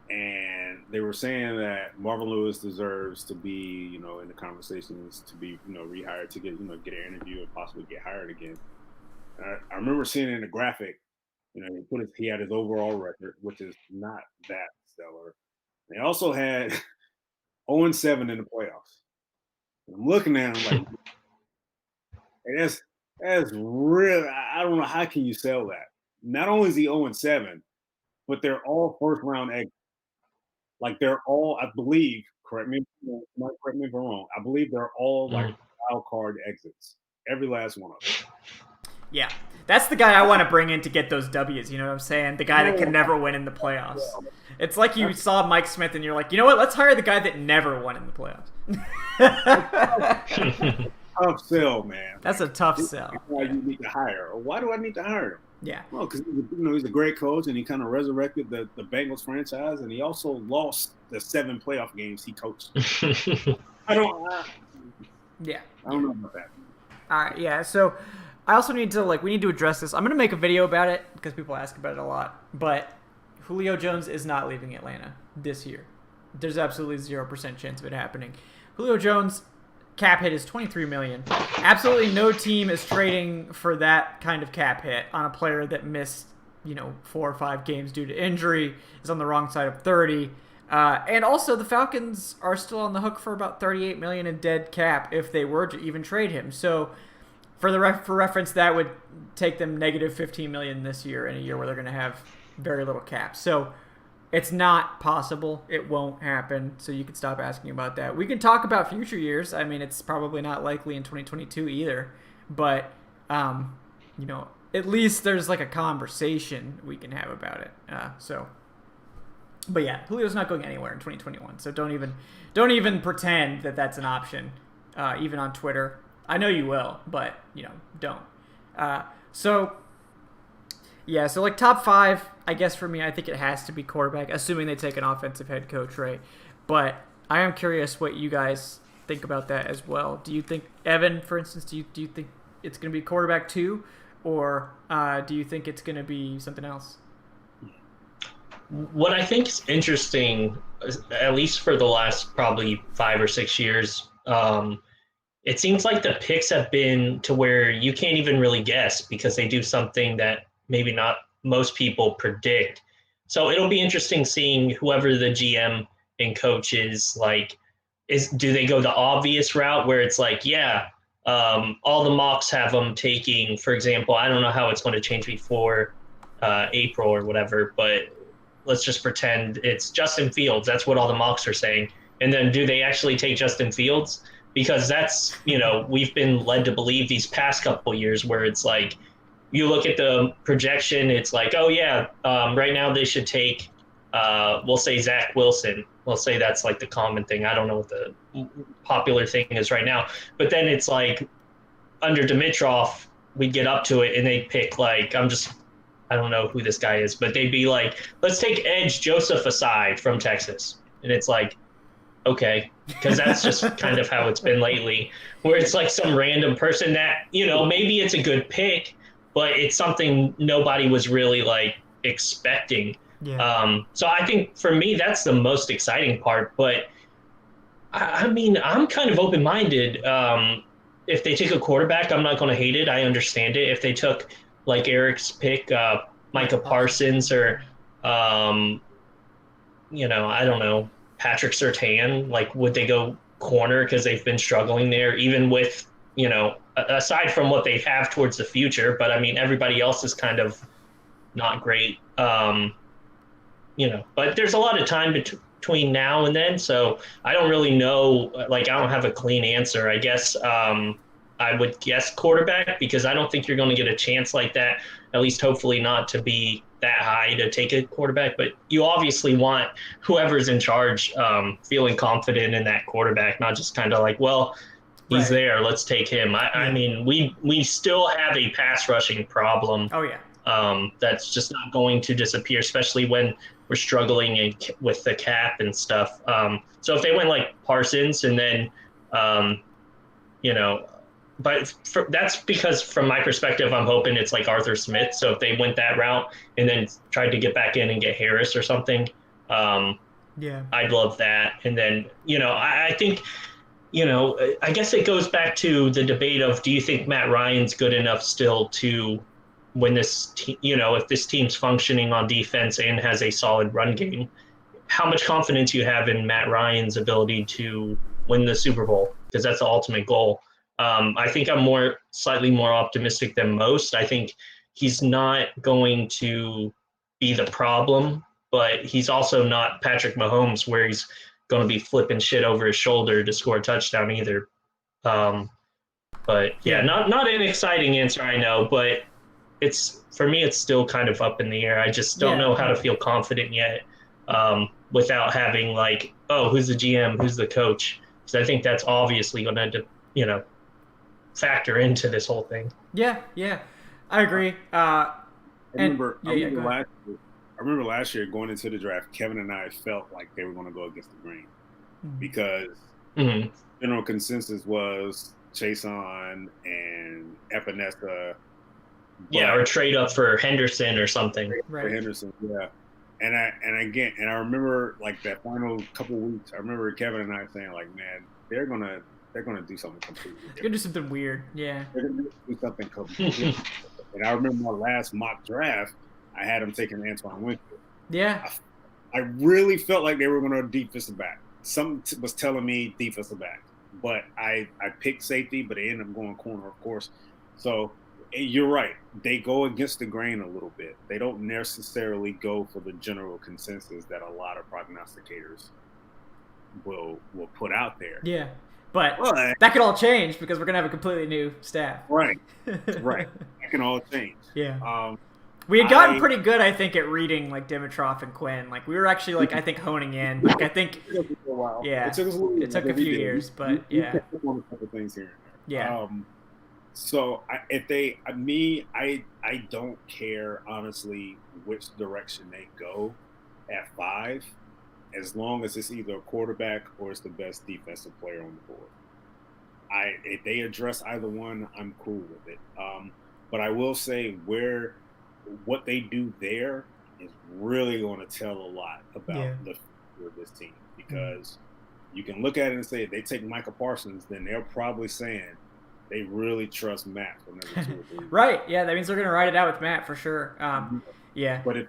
[SPEAKER 2] and they were saying that Marvin Lewis deserves to be, in the conversations to be, rehired to get an interview and possibly get hired again. I remember seeing in the graphic, he had his overall record, which is not that stellar. They also had 0-7 in the playoffs. And I'm looking at him like, hey, that's real. I don't know how can you sell that. Not only is he 0-7, but they're all first round exits. Like they're all, I believe, correct me if I'm wrong. I believe they're all like wild card exits. Every last one of them.
[SPEAKER 1] Yeah. That's the guy I want to bring in to get those W's, you know what I'm saying? The guy that can never win in the playoffs. It's like you saw Mike Smith and you're like, you know what? Let's hire the guy that never won in the playoffs.
[SPEAKER 2] Tough sell, man.
[SPEAKER 1] That's a tough sell.
[SPEAKER 2] Why you need to hire? Or why do I need to hire him?
[SPEAKER 1] Yeah.
[SPEAKER 2] Well, because he's a great coach and he kind of resurrected the Bengals franchise, and he also lost the 7 playoff games he coached. I don't know about that.
[SPEAKER 1] All right, yeah. So I also need to we need to address this. I'm going to make a video about it because people ask about it a lot. But Julio Jones is not leaving Atlanta this year. There's absolutely 0% chance of it happening. Julio Jones cap hit is $23 million. Absolutely no team is trading for that kind of cap hit on a player that missed, 4 or 5 games due to injury, is on the wrong side of 30. And also the Falcons are still on the hook for about $38 million in dead cap if they were to even trade him. So for reference, that would take them negative $15 million this year in a year where they're going to have very little cap. So it's not possible. It won't happen. So you can stop asking about that. We can talk about future years. I mean, it's probably not likely in 2022 either. But, at least there's a conversation we can have about it. But yeah, Julio's not going anywhere in 2021. So don't even pretend that that's an option, even on Twitter. I know you will, but, don't. So top 5, I guess for me, I think it has to be quarterback, assuming they take an offensive head coach, right? But I am curious what you guys think about that as well. Do you think, Evan, for instance, do you think it's going to be quarterback 2, or do you think it's going to be something else?
[SPEAKER 3] What I think is interesting, at least for the last probably 5 or 6 years, it seems like the picks have been to where you can't even really guess because they do something that maybe not most people predict. So it'll be interesting seeing whoever the GM and coach is, do they go the obvious route where it's all the mocks have them taking, for example, I don't know how it's going to change before April or whatever, but let's just pretend it's Justin Fields. That's what all the mocks are saying. And then do they actually take Justin Fields? Because that's, we've been led to believe these past couple years where it's you look at the projection, it's right now they should take, we'll say Zach Wilson. We'll say that's the common thing. I don't know what the popular thing is right now. But then it's under Dimitrov, we'd get up to it and they'd pick like, I don't know who this guy is, but they'd be like, let's take edge Joseph Asai from Texas. And it's like, okay, because that's just kind of how it's been lately, where it's like some random person that, maybe it's a good pick, but it's something nobody was really like expecting.
[SPEAKER 1] Yeah.
[SPEAKER 3] So I think for me, that's the most exciting part. But I mean, I'm kind of open-minded. If they take a quarterback, I'm not going to hate it. I understand it. If they took like Eric's pick, Micah Parsons, or I don't know, Patrick Surtain, like would they go corner because they've been struggling there, even with, aside from what they have towards the future. But I mean, everybody else is kind of not great. But there's a lot of time between now and then, so I don't really know. Like, I don't have a clean answer. I guess I would guess quarterback, because I don't think you're going to get a chance like that, at least hopefully not to be that high to take a quarterback. But you obviously want whoever's in charge feeling confident in that quarterback, not just kind of like, well, he's there, let's take him. I mean, we still have a pass rushing problem.
[SPEAKER 1] Oh, yeah.
[SPEAKER 3] That's just not going to disappear, especially when we're struggling with the cap and stuff. So if they went like Parsons and then, but that's because from my perspective, I'm hoping it's like Arthur Smith. So if they went that route and then tried to get back in and get Harris or something, I'd love that. And then, I think, I guess it goes back to the debate of, do you think Matt Ryan's good enough still to when this, if this team's functioning on defense and has a solid run game, how much confidence you have in Matt Ryan's ability to win the Super Bowl? Because that's the ultimate goal. I think I'm slightly more optimistic than most. I think he's not going to be the problem, but he's also not Patrick Mahomes, where he's going to be flipping shit over his shoulder to score a touchdown either. But yeah, not an exciting answer, I know, but for me, it's still kind of up in the air. I just don't know how to feel confident yet, without having like, oh, who's the GM, who's the coach? Because I think that's obviously going to, factor into this whole thing.
[SPEAKER 1] Yeah, I agree.
[SPEAKER 2] I remember last year going into the draft, Kevin and I felt like they were going to go against the grain, because general consensus was Chason and Epinesa.
[SPEAKER 3] Yeah, or trade up for Henderson or something.
[SPEAKER 2] For Henderson, yeah. And I remember like that final couple weeks. I remember Kevin and I saying like, man, they're gonna do something completely different.
[SPEAKER 1] They're gonna do something weird. Yeah.
[SPEAKER 2] They're gonna do something completely different. And I remember my last mock draft, I had them taking Antoine Winfield.
[SPEAKER 1] Yeah.
[SPEAKER 2] I really felt like they were going to defensive back. Something was telling me defensive back, but I picked safety, but they ended up going corner, of course. So you're right. They go against the grain a little bit. They don't necessarily go for the general consensus that a lot of prognosticators will put out there.
[SPEAKER 1] Yeah. But that could all change, because we're going to have a completely new staff.
[SPEAKER 2] Right. That can all change.
[SPEAKER 1] Yeah. We had gotten pretty good, I think, at reading like Dimitroff and Quinn. Like, we were actually like, I think, honing in. Like, I think
[SPEAKER 2] it took a while.
[SPEAKER 1] Yeah.
[SPEAKER 2] It took
[SPEAKER 1] a few years, but yeah.
[SPEAKER 2] A couple things here and there.
[SPEAKER 1] Yeah.
[SPEAKER 2] So I don't care, honestly, which direction they go at 5, as long as it's either a quarterback or it's the best defensive player on the board. If they address either one, I'm cool with it. But I will say what they do there is really going to tell a lot about the future of this team, because you can look at it and say, if they take Micah Parsons, then they're probably saying they really trust Matt for number 2 or 3.
[SPEAKER 1] Right. Yeah, that means they're going to ride it out with Matt for sure. Yeah.
[SPEAKER 2] But if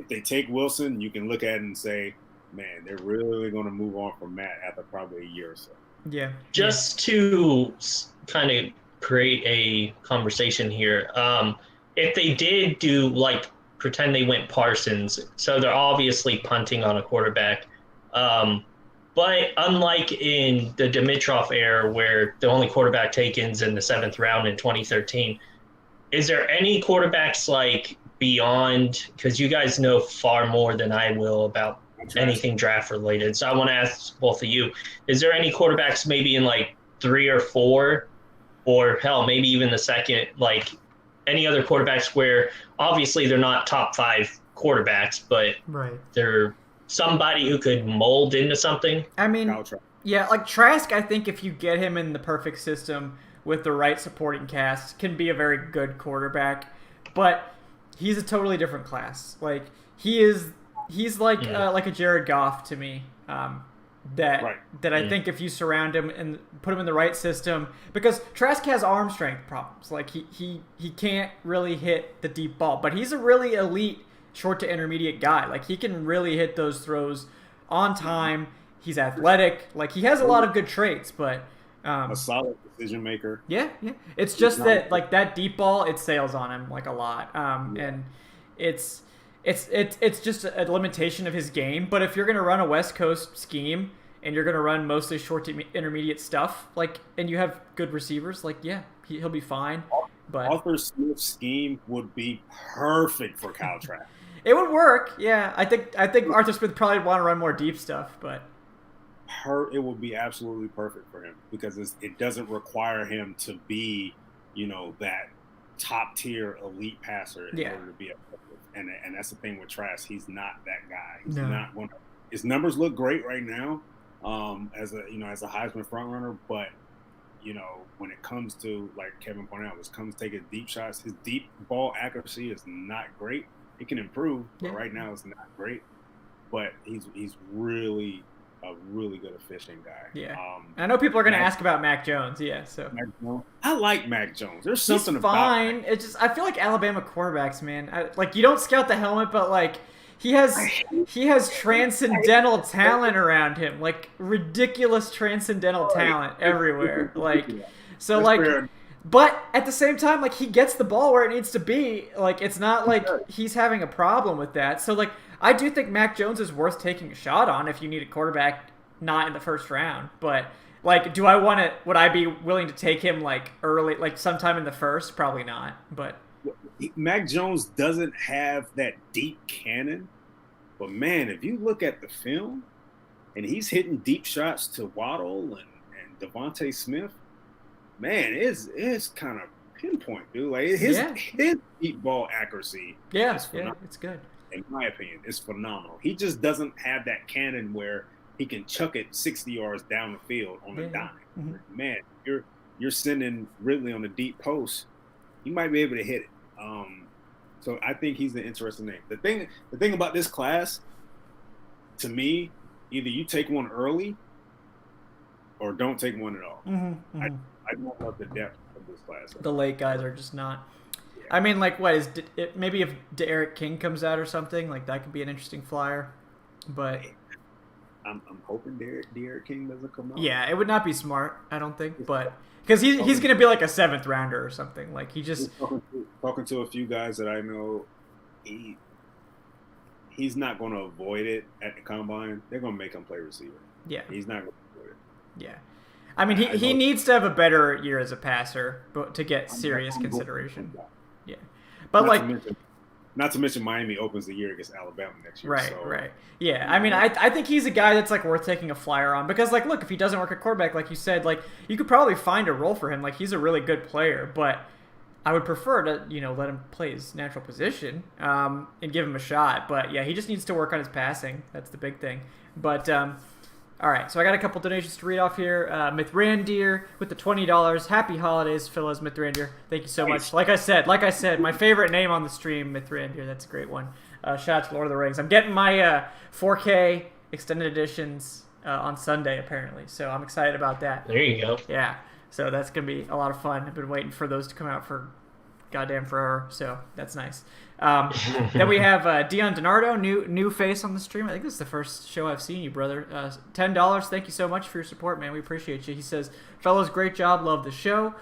[SPEAKER 2] they take Wilson, you can look at it and say, man, they're really going to move on from Matt after probably a year or so.
[SPEAKER 1] Yeah.
[SPEAKER 3] Just to kind of create a conversation here, if they did do, like, pretend they went Parsons, so they're obviously punting on a quarterback, but unlike in the Dimitroff era, where the only quarterback taken's in the 7th round in 2013, is there any quarterbacks like beyond, because you guys know far more than I will about anything draft related, so I want to ask both of you, is there any quarterbacks maybe in like 3 or 4, or hell, maybe even the second, like any other quarterbacks where obviously they're not top 5 quarterbacks, but
[SPEAKER 1] Right.
[SPEAKER 3] they're somebody who could mold into something.
[SPEAKER 1] I mean, yeah, like Trask, I think if you get him in the perfect system with the right supporting cast, can be a very good quarterback. But he's a totally different class. Like he's like a Jared Goff to me. That I think if you surround him and put him in the right system, because Trask has arm strength problems. Like he can't really hit the deep ball, but he's a really elite short to intermediate guy. Like he can really hit those throws on time. He's athletic. Like he has a lot of good traits, but
[SPEAKER 2] a solid decision maker.
[SPEAKER 1] Yeah. It's just that like that deep ball, it sails on him like a lot, and it's just a limitation of his game. But if you're gonna run a West Coast scheme and you're gonna run mostly short to intermediate stuff, like, and you have good receivers, like he'll be fine. But
[SPEAKER 2] Arthur Smith's scheme would be perfect for Kyle Trask.
[SPEAKER 1] It would work, yeah. I think Arthur Smith probably would want to run more deep stuff, but
[SPEAKER 2] it would be absolutely perfect for him because it doesn't require him to be, that top tier elite passer in order to be effective. And that's the thing with Trask. He's not that guy. He's not going to. His numbers look great right now, as a Heisman front runner, but when it comes to, like Kevin pointed out, when it comes to taking deep shots, his deep ball accuracy is not great. It can improve, but right now it's not great. But he's really a really good efficient guy.
[SPEAKER 1] Yeah. I know people are going to ask about Mac Jones. Yeah. So
[SPEAKER 2] I like Mac Jones. There's something about
[SPEAKER 1] fine. It's just I feel like Alabama quarterbacks, man. Like you don't scout the helmet, but like he has transcendental talent around him, like ridiculous transcendental talent everywhere. Like so like. But at the same time, like he gets the ball where it needs to be. Like it's not like he's having a problem with that. So like I do think Mac Jones is worth taking a shot on if you need a quarterback not in the first round. But like, would I be willing to take him like early, like sometime in the first? Probably not. But
[SPEAKER 2] Mac Jones doesn't have that deep cannon. But man, if you look at the film, and he's hitting deep shots to Waddle and Devontae Smith. Man, it's kind of pinpoint, dude. Like his deep ball accuracy.
[SPEAKER 1] Yeah, it's good.
[SPEAKER 2] In my opinion, it's phenomenal. He just doesn't have that cannon where he can chuck it 60 yards down the field on a dime. Mm-hmm. Man, you're sending Ridley on the deep post, you might be able to hit it. So I think he's an interesting name. The thing about this class, to me, either you take one early or don't take one at all.
[SPEAKER 1] Mm-hmm.
[SPEAKER 2] I don't love the depth of this class.
[SPEAKER 1] The late guys are just not. Yeah. I mean, like, what is it? Maybe if Derek King comes out or something, like that could be an interesting flyer. But
[SPEAKER 2] I'm hoping Derek King doesn't come out.
[SPEAKER 1] Yeah, it would not be smart, I don't think, but because he's going to be like a 7th rounder or something. Like he just
[SPEAKER 2] talking to a few guys that I know, he's not going to avoid it at the combine. They're going to make him play receiver.
[SPEAKER 1] Yeah,
[SPEAKER 2] he's not going to avoid it.
[SPEAKER 1] Yeah. I mean, he needs to have a better year as a passer to get serious consideration. Yeah, but
[SPEAKER 2] not to mention Miami opens the year against Alabama next year.
[SPEAKER 1] Right. Yeah, I mean, I think he's a guy that's like worth taking a flyer on because, like, look, if he doesn't work at quarterback, like you said, like you could probably find a role for him. Like he's a really good player, but I would prefer to let him play his natural position and give him a shot. But yeah, he just needs to work on his passing. That's the big thing. But all right, so I got a couple donations to read off here. Mithrandir with the $20. Happy holidays, fellas, Mithrandir. Thank you so much. Like I said, my favorite name on the stream, Mithrandir. That's a great one. Shout out to Lord of the Rings. I'm getting my 4K extended editions on Sunday, apparently, so I'm excited about that.
[SPEAKER 3] There you go.
[SPEAKER 1] Yeah, so that's going to be a lot of fun. I've been waiting for those to come out for goddamn forever, so that's nice. Then we have Dion DiNardo, new face on the stream. I think this is the first show I've seen you, brother. $10. Thank you so much for your support, man. We appreciate you. He says, fellas, great job. Love the show.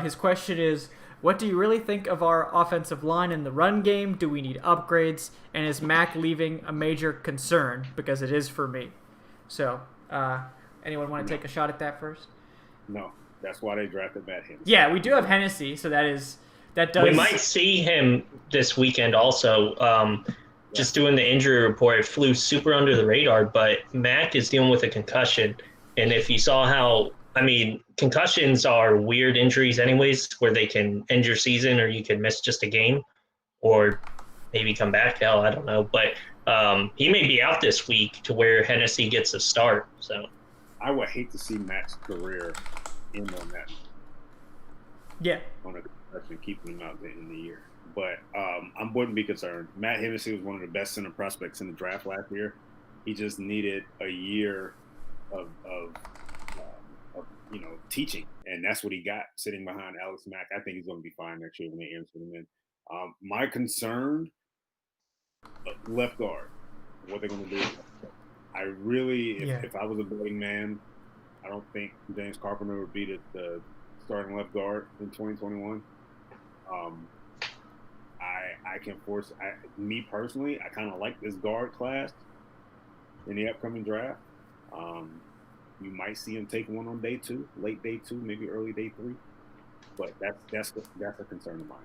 [SPEAKER 1] His question is, what do you really think of our offensive line in the run game? Do we need upgrades? And is Mac leaving a major concern? Because it is for me. So, anyone want to take a shot at that first?
[SPEAKER 2] No. That's why they drafted Matt Hennessy.
[SPEAKER 1] Yeah, we do have Hennessy, so that does.
[SPEAKER 3] We might see him this weekend also. Just doing the injury report, it flew super under the radar, but Mac is dealing with a concussion. And if you saw how I mean, concussions are weird injuries anyways, where they can end your season or you can miss just a game or maybe come back. Hell, I don't know. But he may be out this week to where Hennessy gets a start. So
[SPEAKER 2] I would hate to see Matt's career end on that.
[SPEAKER 1] Yeah.
[SPEAKER 2] On a concussion, keeping him out in the year. But I wouldn't be concerned. Matt Hennessy was one of the best center prospects in the draft last year. He just needed a year of teaching, and that's what he got sitting behind Alex Mack. I think he's going to be fine next year when they answer him in. My concern, left guard, what they're going to do. I really, if I was a betting man, I don't think James Carpenter would be the starting left guard in 2021. I can force me personally. I kind of like this guard class in the upcoming draft. You might see him take one on day 2, late day 2, maybe early day 3. But that's a concern of mine.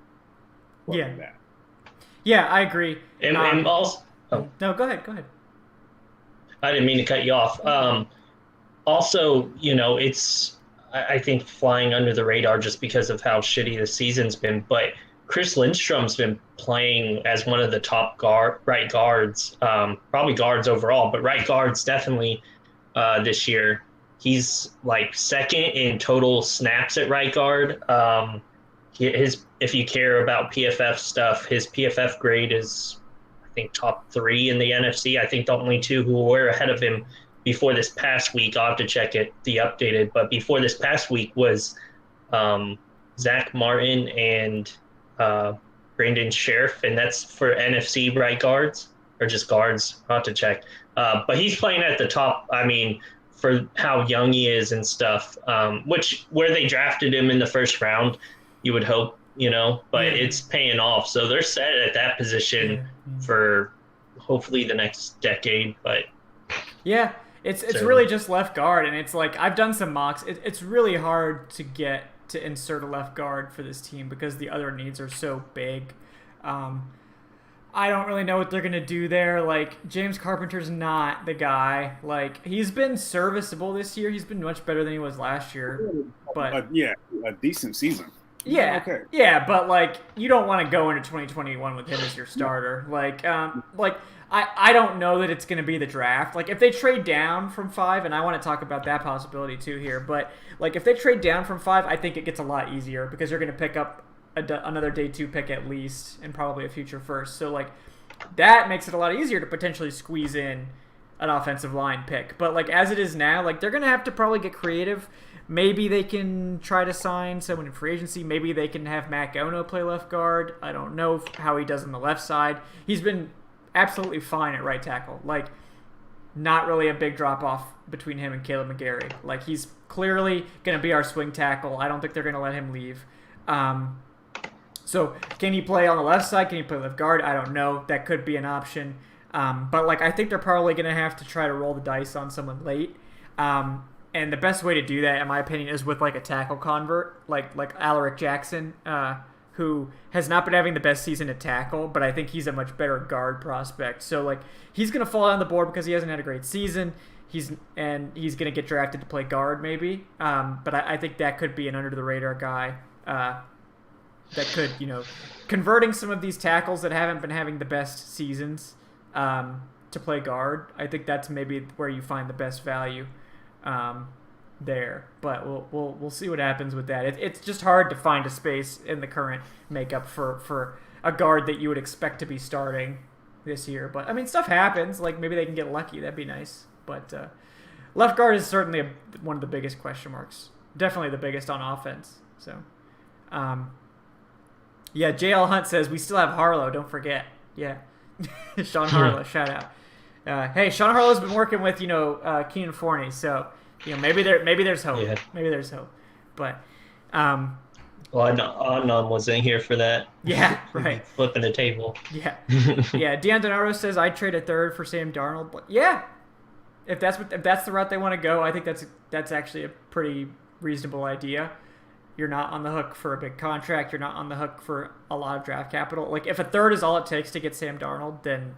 [SPEAKER 1] Yeah, I agree.
[SPEAKER 3] And also,
[SPEAKER 1] no, go ahead.
[SPEAKER 3] I didn't mean to cut you off. Also, it's I think flying under the radar just because of how shitty the season's been. But Chris Lindstrom's been playing as one of the top right guards, probably guards overall, but right guards definitely this year. He's like second in total snaps at right guard. If you care about PFF stuff, his PFF grade is, I think, top 3 in the NFC. I think the only 2 who were ahead of him before this past week, I'll have to check it, the updated, but before this past week was Zach Martin and Brandon Sheriff, and that's for NFC right guards, or just guards. I'll have to check. But he's playing at the top, I mean, for how young he is and stuff, where they drafted him in the first round, you would hope, but it's paying off. So they're set at that position for hopefully the next decade. But
[SPEAKER 1] yeah, it's really just left guard, and it's like I've done some mocks. It's really hard to get to insert a left guard for this team because the other needs are so big. I don't really know what they're going to do there. Like, James Carpenter's not the guy. Like, he's been serviceable this year. He's been much better than he was last year. But
[SPEAKER 2] a decent season.
[SPEAKER 1] Yeah.
[SPEAKER 2] Okay.
[SPEAKER 1] Yeah, but, like, you don't want to go into 2021 with him as your starter. I don't know that it's going to be the draft. Like, if they trade down from 5, and I want to talk about that possibility too here, but, like, if they trade down from 5, I think it gets a lot easier because you're going to pick up another day 2 pick at least, and probably a future first. So, like, that makes it a lot easier to potentially squeeze in an offensive line pick. But, like, as it is now, like, they're going to have to probably get creative. Maybe they can try to sign someone in free agency. Maybe they can have Matt Gono play left guard. I don't know how he does on the left side. He's been absolutely fine at right tackle. Like, not really a big drop-off between him and Caleb McGarry. Like, he's clearly going to be our swing tackle. I don't think they're going to let him leave. So can he play on the left side? Can he play left guard? I don't know. That could be an option. But, like, I think they're probably going to have to try to roll the dice on someone late. And the best way to do that, in my opinion, is with, like, a tackle convert, like Alaric Jackson, who has not been having the best season at tackle, but I think he's a much better guard prospect. So, like, he's going to fall down the board because he hasn't had a great season. He's going to get drafted to play guard maybe. But I think that could be an under-the-radar guy that could, converting some of these tackles that haven't been having the best seasons to play guard. I think that's maybe where you find the best value there. But we'll see what happens with that. It's just hard to find a space in the current makeup for a guard that you would expect to be starting this year. But, I mean, stuff happens. Like, maybe they can get lucky. That'd be nice. But left guard is certainly one of the biggest question marks. Definitely the biggest on offense. So, yeah, JL Hunt says, we still have Harlow, don't forget. Yeah. Sean Harlow, shout out. Hey, Sean Harlow's been working with, Keenan Forney, so, maybe there's hope. Yeah. Maybe there's hope. But,
[SPEAKER 3] well, Adnan wasn't here for that.
[SPEAKER 1] Yeah, right.
[SPEAKER 3] Flipping the table.
[SPEAKER 1] Yeah. Yeah, Deon Donaro says, I'd trade a third for Sam Darnold. But, yeah, if that's the route they want to go, I think that's actually a pretty reasonable idea. You're not on the hook for a big contract. You're not on the hook for a lot of draft capital. Like, if a third is all it takes to get Sam Darnold, then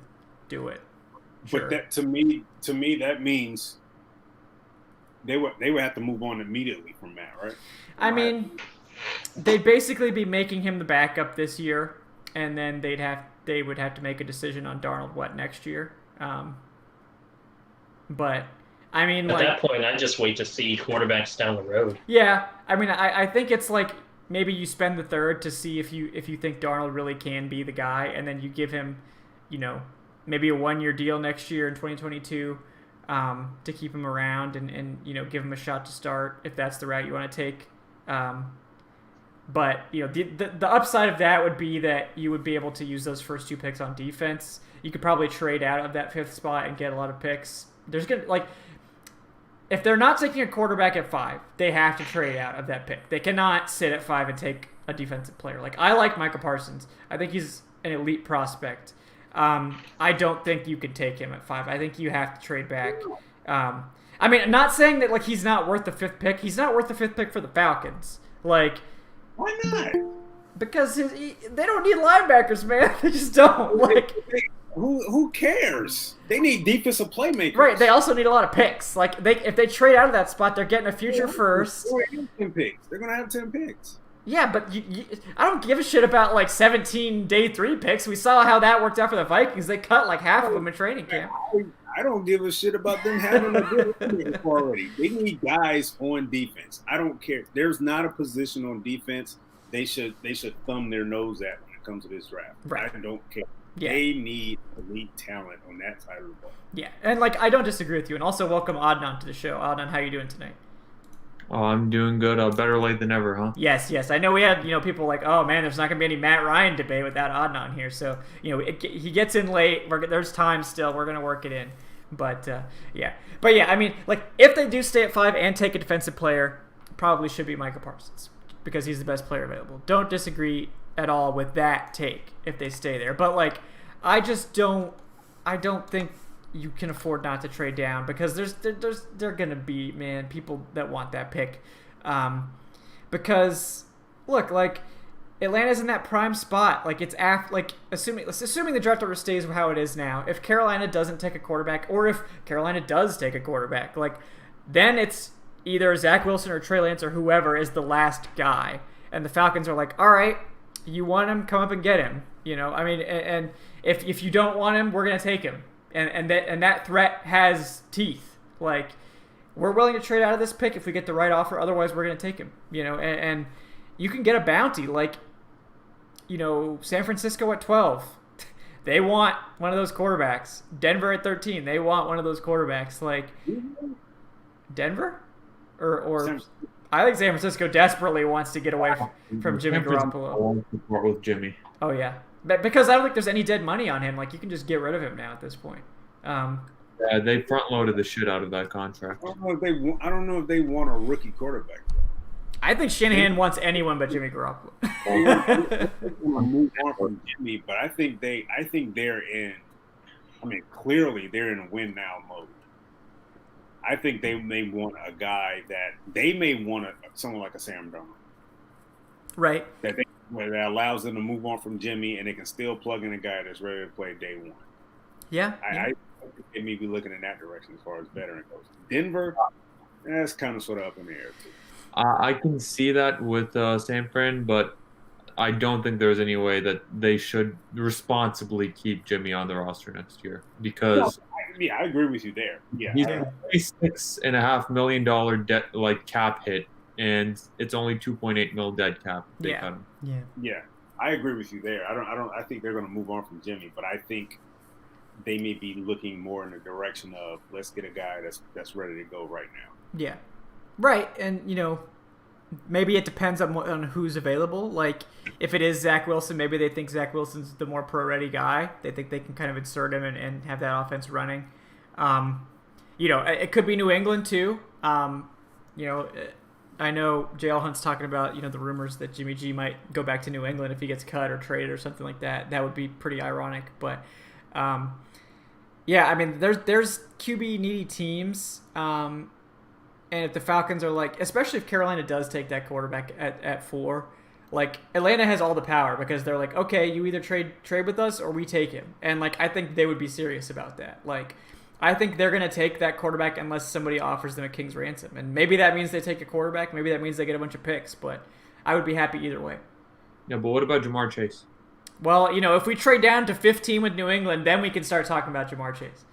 [SPEAKER 1] do it. Sure.
[SPEAKER 2] But that to me that means they would have to move on immediately from Matt, right?
[SPEAKER 1] I mean, they'd basically be making him the backup this year, and then they would have to make a decision on Darnold next year. But I mean,
[SPEAKER 3] at that point, I just wait to see quarterbacks down the road.
[SPEAKER 1] Yeah, I mean, I think it's like maybe you spend the third to see if you think Darnold really can be the guy, and then you give him, maybe a 1-year deal next year in 2022 to keep him around and give him a shot to start if that's the route you want to take. But the upside of that would be that you would be able to use those first 2 picks on defense. You could probably trade out of that 5th spot and get a lot of picks. If they're not taking a quarterback at 5, they have to trade out of that pick. They cannot sit at 5 and take a defensive player. I like Micah Parsons. I think he's an elite prospect. I don't think you can take him at 5. I think you have to trade back. I mean, I'm not saying that he's not worth the 5th pick. He's not worth the 5th pick for the Falcons.
[SPEAKER 2] Why not?
[SPEAKER 1] Because they don't need linebackers, man. They just don't.
[SPEAKER 2] Who cares? They need defensive playmakers.
[SPEAKER 1] Right. They also need a lot of picks. If they trade out of that spot, they're getting a future first.
[SPEAKER 2] They're gonna have 10 picks.
[SPEAKER 1] Yeah, but I don't give a shit about 17 day 3 picks. We saw how that worked out for the Vikings. They cut half of them in training camp.
[SPEAKER 2] I don't give a shit about them having a good team already. They need guys on defense. I don't care. There's not a position on defense they should thumb their nose at when it comes to this draft.
[SPEAKER 1] Right.
[SPEAKER 2] I don't care.
[SPEAKER 1] Yeah.
[SPEAKER 2] They need elite talent on that side of the ball.
[SPEAKER 1] Yeah, and I don't disagree with you. And also welcome Adnan to the show. Adnan, how you doing tonight?
[SPEAKER 4] Oh, I'm doing good. Better late than ever, huh?
[SPEAKER 1] Yes. I know we had people oh man, there's not gonna be any Matt Ryan debate without Adnan here. So he gets in late. There's time still. We're gonna work it in. But yeah. I mean, if they do stay at 5 and take a defensive player, probably should be Micah Parsons because he's the best player available. Don't disagree at all with that take if they stay there. But I don't think you can afford not to trade down because there gonna be people that want that pick. Because look, Atlanta's in that prime spot. It's assuming the draft order stays how it is now. If Carolina doesn't take a quarterback, or if Carolina does take a quarterback, then it's either Zach Wilson or Trey Lance or whoever is the last guy. And the Falcons are all right, you want him, come up and get him. I mean, and if you don't want him, we're gonna take him. And that threat has teeth. We're willing to trade out of this pick if we get the right offer. Otherwise, we're gonna take him. And you can get a bounty San Francisco at 12. They want one of those quarterbacks. Denver at 13. They want one of those quarterbacks. Denver? Or I think San Francisco desperately wants to get away from Jimmy Garoppolo.
[SPEAKER 4] Support with Jimmy.
[SPEAKER 1] Oh, yeah. But because I don't think there's any dead money on him. You can just get rid of him now at this point.
[SPEAKER 4] Yeah, they front-loaded the shit out of that contract.
[SPEAKER 2] I don't know if they want a rookie quarterback.
[SPEAKER 1] I think Shanahan wants anyone but Jimmy Garoppolo.
[SPEAKER 2] They want to move on from Jimmy, but I think they're in. I mean, clearly they're in a win now mode. I think they may want a guy that they may want someone like a Sam Darnold,
[SPEAKER 1] right?
[SPEAKER 2] That allows them to move on from Jimmy, and they can still plug in a guy that's ready to play day 1.
[SPEAKER 1] Yeah,
[SPEAKER 2] I think they may be looking in that direction as far as veteran goes. Denver, that's kind of sort of up in the air too.
[SPEAKER 4] I can see that with San Fran, but I don't think there's any way that they should responsibly keep Jimmy on the roster next year because
[SPEAKER 2] I agree with you there. Yeah,
[SPEAKER 4] he's a $36.5 million debt cap hit, and it's only 2.8 mil dead cap. They cut him.
[SPEAKER 2] Yeah. I agree with you there. I think they're going to move on from Jimmy, but I think they may be looking more in the direction of let's get a guy that's ready to go right now.
[SPEAKER 1] Yeah. Right, and maybe it depends on who's available. If it is Zach Wilson, maybe they think Zach Wilson's the more pro-ready guy. They think they can kind of insert him and have that offense running. It could be New England too. I know JL Hunt's talking about the rumors that Jimmy G might go back to New England if he gets cut or traded or something like that. That would be pretty ironic, but yeah, I mean there's QB needy teams. And if the Falcons are especially if Carolina does take that quarterback at 4, Atlanta has all the power because they're okay, you either trade with us or we take him. And I think they would be serious about that. I think they're going to take that quarterback unless somebody offers them a king's ransom. And maybe that means they take a quarterback. Maybe that means they get a bunch of picks. But I would be happy either way.
[SPEAKER 4] Yeah, but what about Jamar Chase?
[SPEAKER 1] Well, if we trade down to 15 with New England, then we can start talking about Jamar Chase.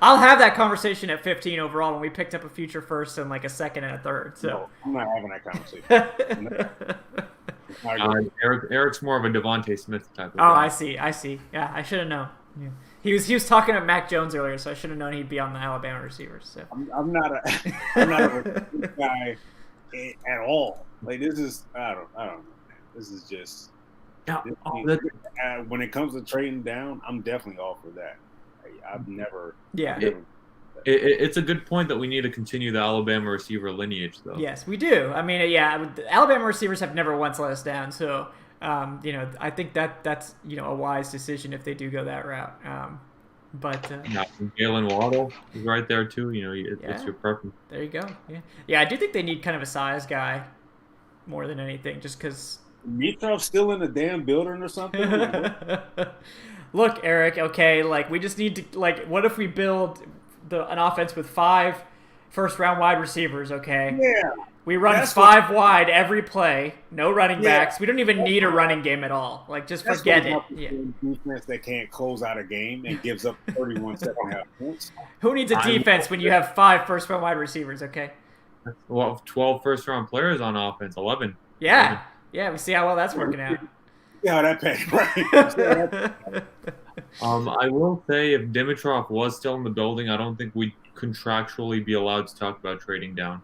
[SPEAKER 1] I'll have that conversation at 15 overall when we picked up a future first and like a second and a third. So
[SPEAKER 2] No, I'm not having that conversation.
[SPEAKER 4] Eric's more of a Devontae Smith type of
[SPEAKER 1] Oh,
[SPEAKER 4] guy.
[SPEAKER 1] I see. Yeah, I should have known. Yeah. He was talking about Mac Jones earlier, so I should have known he'd be on the Alabama receivers. So
[SPEAKER 2] I'm not a guy at all. Like this is I don't know. This is just when it comes to trading down, I'm definitely all for that. I've never.
[SPEAKER 1] Yeah.
[SPEAKER 4] It's a good point that we need to continue the Alabama receiver lineage, though.
[SPEAKER 1] Yes, we do. I mean, yeah, the Alabama receivers have never once let us down. So, I think that's a wise decision if they do go that route.
[SPEAKER 4] Jalen Waddle is right there too. It's your preference.
[SPEAKER 1] There you go. Yeah. I do think they need kind of a size guy more than anything, just because.
[SPEAKER 2] Mitrov's still in the damn building or something.
[SPEAKER 1] Look, Eric. Okay, like we just need to what if we build an offense with 5 first-round wide receivers? Okay.
[SPEAKER 2] Yeah.
[SPEAKER 1] We run 5 wide every play. No running backs. We don't even need a running game at all. Like, just forget it. Yeah.
[SPEAKER 2] Defense that can't close out a game and gives up 31 second-half points.
[SPEAKER 1] Who needs a defense when you have 5 first-round wide receivers? Okay.
[SPEAKER 4] Well, 12 first-round players on offense, 11.
[SPEAKER 1] Yeah. Yeah. We see how well that's working out.
[SPEAKER 2] Yeah, that paid right.
[SPEAKER 4] I will say, if Dimitrov was still in the building, I don't think we'd contractually be allowed to talk about trading down.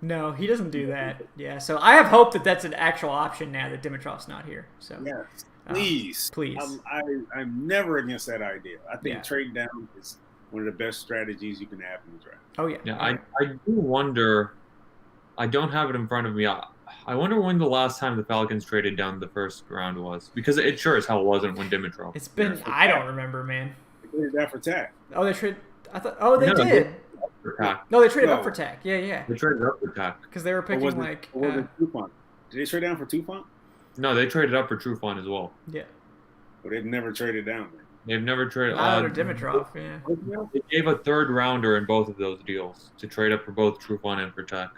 [SPEAKER 1] No, he doesn't do that. Yeah, so I have hope that that's an actual option now that Dimitrov's not here. So
[SPEAKER 2] yes, please. I'm never against that idea. I think trading down is one of the best strategies you can have in the draft.
[SPEAKER 1] Oh yeah.
[SPEAKER 4] Yeah, I do wonder. I don't have it in front of me. I wonder when the last time the Falcons traded down the first round was, because it sure as hell wasn't when Dimitrov.
[SPEAKER 1] It's been. I don't remember, man.
[SPEAKER 2] They traded that for Tack.
[SPEAKER 1] Oh, they traded. I thought. Oh, they did. No, they traded up for Tack. Yeah.
[SPEAKER 4] They traded up for Tack
[SPEAKER 1] because they were picking
[SPEAKER 2] Trufant? Did they trade down for Trufant?
[SPEAKER 4] No, they traded up for Trufant as well.
[SPEAKER 1] Yeah.
[SPEAKER 2] But they've never traded down.
[SPEAKER 4] They've never traded.
[SPEAKER 1] Not under Dimitrov. Yeah.
[SPEAKER 4] They gave a third rounder in both of those deals to trade up for both Trufant and for Tack.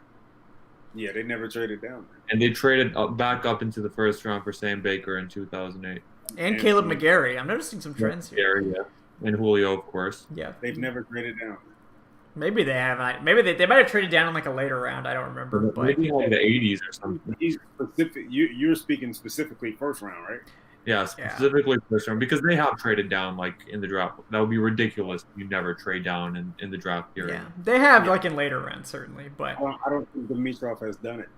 [SPEAKER 2] Yeah, they never traded down.
[SPEAKER 4] And they traded back up into the first round for Sam Baker in 2008.
[SPEAKER 1] And Caleb McGarry. I'm noticing some trends here.
[SPEAKER 4] Yeah. And Julio, of course.
[SPEAKER 1] Yeah.
[SPEAKER 2] They've never traded down.
[SPEAKER 1] Maybe they have. Maybe they might have traded down in like a later round. I don't remember. But
[SPEAKER 4] maybe like the 80s or something.
[SPEAKER 2] You're speaking specifically first round, right?
[SPEAKER 4] Yeah, specifically first round, because they have traded down like in the draft. That would be ridiculous if you never trade down in the draft period.
[SPEAKER 1] Yeah, they have like in later rounds certainly, but
[SPEAKER 2] I don't think Dimitrov has done it.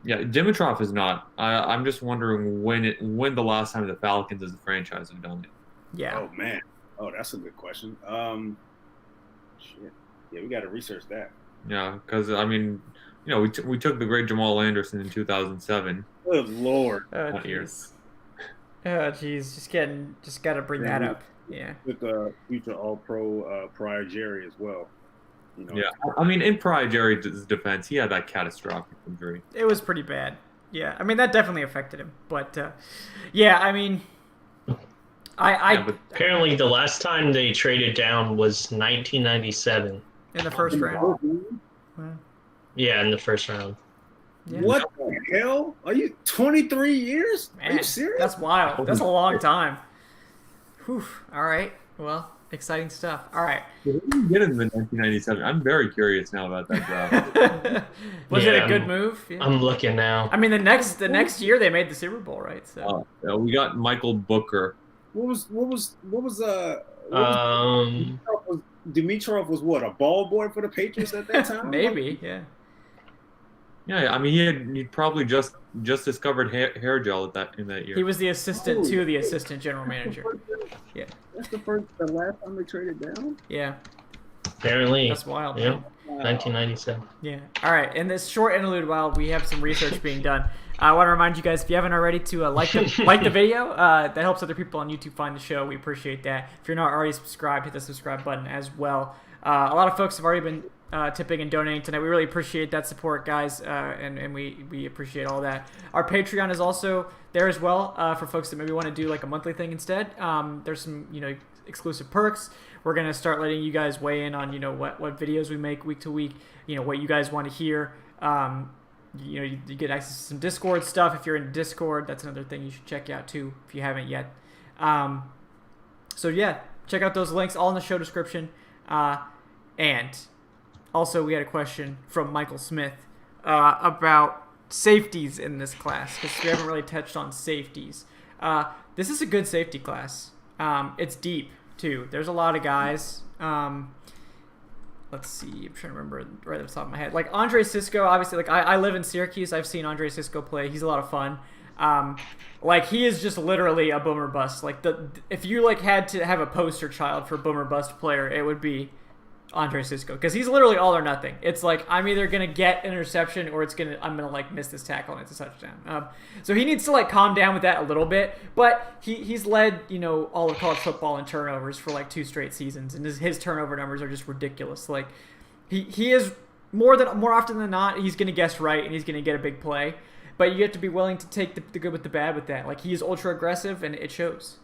[SPEAKER 4] Yeah, Dimitrov is not. I'm just wondering when the last time the Falcons as a franchise have done it.
[SPEAKER 1] Yeah.
[SPEAKER 2] Oh man. Oh, that's a good question. Shit. Yeah, we got to research that.
[SPEAKER 4] Yeah, because I mean, we took the great Jamal Anderson in 2007.
[SPEAKER 2] Good Lord.
[SPEAKER 1] Oh jeez. Oh jeez, just got to bring that up. Yeah.
[SPEAKER 2] With the future All-Pro Pryor Jerry as well.
[SPEAKER 4] Yeah, I mean, in Pryor Jerry's defense, he had that catastrophic injury.
[SPEAKER 1] It was pretty bad. Yeah, I mean that definitely affected him. But yeah, I mean,
[SPEAKER 3] apparently the last time they traded down was 1997.
[SPEAKER 1] In the first round.
[SPEAKER 3] Yeah, in the first round.
[SPEAKER 1] Yeah.
[SPEAKER 2] What the hell? Are you 23 years?
[SPEAKER 1] Man,
[SPEAKER 2] are you serious?
[SPEAKER 1] That's wild. That's a long time. Whew. All right. Well, exciting stuff. All right.
[SPEAKER 4] Who did you get in the 1997? I'm very curious now about that draft.
[SPEAKER 1] Was it a good move? Yeah.
[SPEAKER 3] I'm looking now.
[SPEAKER 1] I mean, the next year they made the Super Bowl, right? So
[SPEAKER 4] we got Michael Booker.
[SPEAKER 2] Dimitrov was what, a ball boy for the Patriots at that time?
[SPEAKER 1] Maybe, yeah.
[SPEAKER 4] Yeah, I mean he'd probably just discovered hair gel in that year.
[SPEAKER 1] He was the assistant to the assistant general manager. Yeah.
[SPEAKER 2] That's the last time they traded down?
[SPEAKER 1] Yeah.
[SPEAKER 3] Apparently.
[SPEAKER 1] That's wild.
[SPEAKER 3] Yeah.
[SPEAKER 1] Man.
[SPEAKER 3] Wow. 1997.
[SPEAKER 1] Yeah. All right. In this short interlude, while we have some research being done, I want to remind you guys, if you haven't already, to like the video. That helps other people on YouTube find the show. We appreciate that. If you're not already subscribed, hit the subscribe button as well. A lot of folks have already been tipping and donating tonight. We really appreciate that support, guys, and we appreciate all that. Our Patreon is also there as well for folks that maybe want to do like a monthly thing instead. There's some exclusive perks. We're gonna start letting you guys weigh in on what videos we make week to week. What you guys want to hear. You get access to some Discord stuff. If you're in Discord, that's another thing you should check out too if you haven't yet. So yeah, check out those links all in the show description. And also we had a question from Michael Smith about safeties in this class because we haven't really touched on safeties. This is a good safety class. It's deep too. There's a lot of guys. Let's see. I'm trying to remember right off the top of my head. Like Andre Sisco, obviously. Like I live in Syracuse. I've seen Andre Sisco play. He's a lot of fun. Like he is just literally a boomer bust. Like if you like had to have a poster child for boomer bust player, it would be Andre Sisco because he's literally all or nothing. It's like I'm either gonna get an interception or I'm gonna like miss this tackle and it's a touchdown. So he needs to like calm down with that a little bit. But he's led all of college football in turnovers for like 2 straight seasons, and his turnover numbers are just ridiculous. Like he is more often than not he's gonna guess right and he's gonna get a big play. But you have to be willing to take the good with the bad with that. Like he is ultra aggressive and it shows.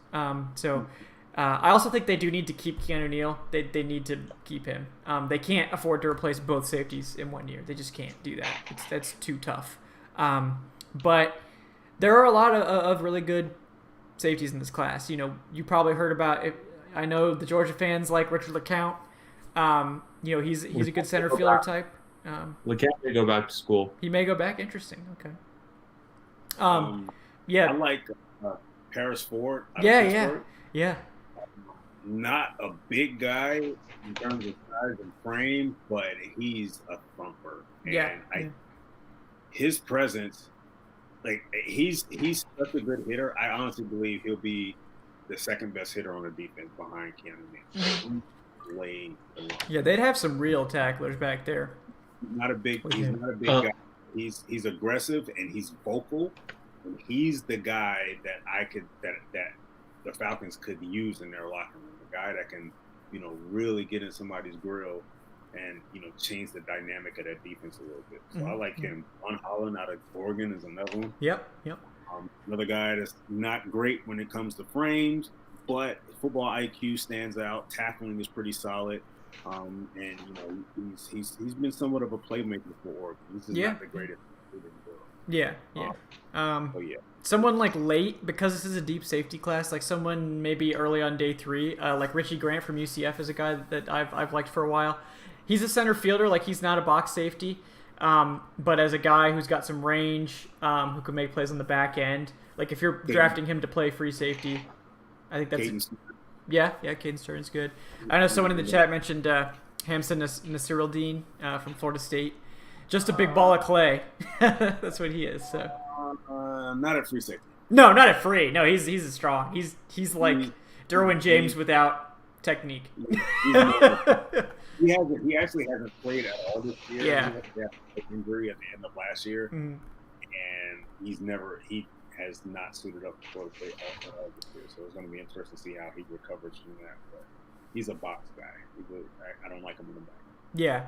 [SPEAKER 1] I also think they do need to keep Keanu Neal. They need to keep him. They can't afford to replace both safeties in 1 year. They just can't do that. That's too tough. But there are a lot of really good safeties in this class. You probably heard about it. I know the Georgia fans like Richard LeCount. He's a good center fielder type.
[SPEAKER 4] LeCount may go back to school.
[SPEAKER 1] He may go back. Interesting. Okay.
[SPEAKER 2] I like Paris Ford.
[SPEAKER 1] Yeah.
[SPEAKER 2] Not a big guy in terms of size and frame, but he's a thumper. And his presence, like he's such a good hitter. I honestly believe he'll be the second best hitter on the defense behind Keanu Neal.
[SPEAKER 1] Yeah, they'd have some real tacklers back there.
[SPEAKER 2] He's not a big guy. He's aggressive and he's vocal, and he's the guy that that the Falcons could use in their locker room. A guy that can, really get in somebody's grill and, change the dynamic of that defense a little bit. So I like him. Von Holland out of Oregon is another one.
[SPEAKER 1] Yep.
[SPEAKER 2] Another guy that's not great when it comes to frames, but football IQ stands out. Tackling is pretty solid. And he's been somewhat of a playmaker for Oregon. This is not the greatest in the world. Someone like late, because this is a deep safety class, like someone maybe early on day 3, like Richie Grant from UCF is a guy that I've liked for a while. He's a center fielder, like he's not a box safety, but as a guy who's got some range, who can make plays on the back end, like if you're drafting him to play free safety, I think that's Caden Stern's good. I know someone in the chat mentioned Hamson Nasiruddin from Florida State. Just a big ball of clay. That's what he is. So. Not at free safety.
[SPEAKER 1] No, not at free. No, he's strong. He's like Derwin James without technique.
[SPEAKER 2] He actually hasn't played at all this year.
[SPEAKER 1] Yeah.
[SPEAKER 2] He had an injury at the end of last year, and he has not suited up for the play all this year. So it's going to be interesting to see how he recovers from that. But he's a box guy. I don't like him in the back.
[SPEAKER 1] Yeah.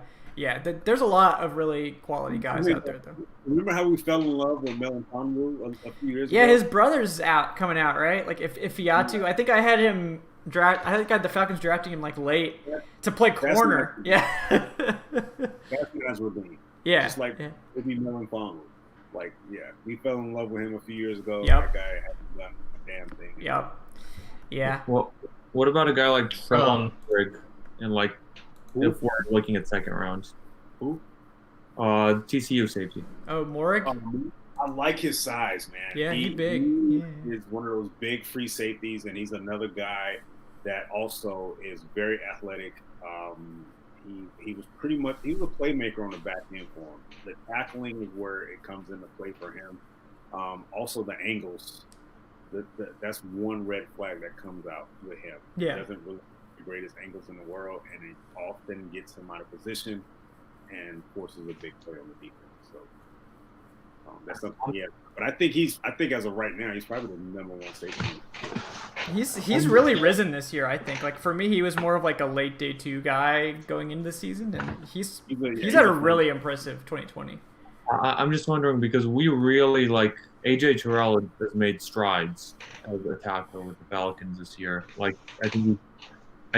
[SPEAKER 1] There's a lot of really quality guys out there, though.
[SPEAKER 2] Remember how we fell in love with Melon Conru a few years ago?
[SPEAKER 1] Yeah, his brother's coming out, right? Like if Fiatu, I think I had him draft. I think I had the Falcons drafting him like late to play corner.
[SPEAKER 2] That's what guys were doing.
[SPEAKER 1] Yeah,
[SPEAKER 2] just like it'd be Melon Conru. Like we fell in love with him a few years ago.
[SPEAKER 1] Yep.
[SPEAKER 2] That guy hasn't done a damn thing.
[SPEAKER 1] Yep. Yeah.
[SPEAKER 4] Well, what about a guy like Trevon Diggs and like? If we're looking at second rounds.
[SPEAKER 2] Who?
[SPEAKER 4] TCU safety.
[SPEAKER 1] Oh, Morik?
[SPEAKER 2] I like his size, man.
[SPEAKER 1] Yeah, he's big.
[SPEAKER 2] He's one of those big free safeties, and he's another guy that also is very athletic. He was a playmaker on the back end for him. The tackling is where it comes into play for him. Also the angles. That's one red flag that comes out with him.
[SPEAKER 1] Yeah.
[SPEAKER 2] He doesn't really the greatest angles in the world, and it often gets him out of position and forces a big play on the defense. So that's something. Yeah, but I think as of right now, he's probably the number 1 safety.
[SPEAKER 1] He's really risen this year, I think. Like for me, he was more of like a late day 2 guy going into the season, and he's had a really impressive 2020.
[SPEAKER 4] I'm just wondering because we really like AJ Terrell has made strides as a tackler with the Falcons this year. Like I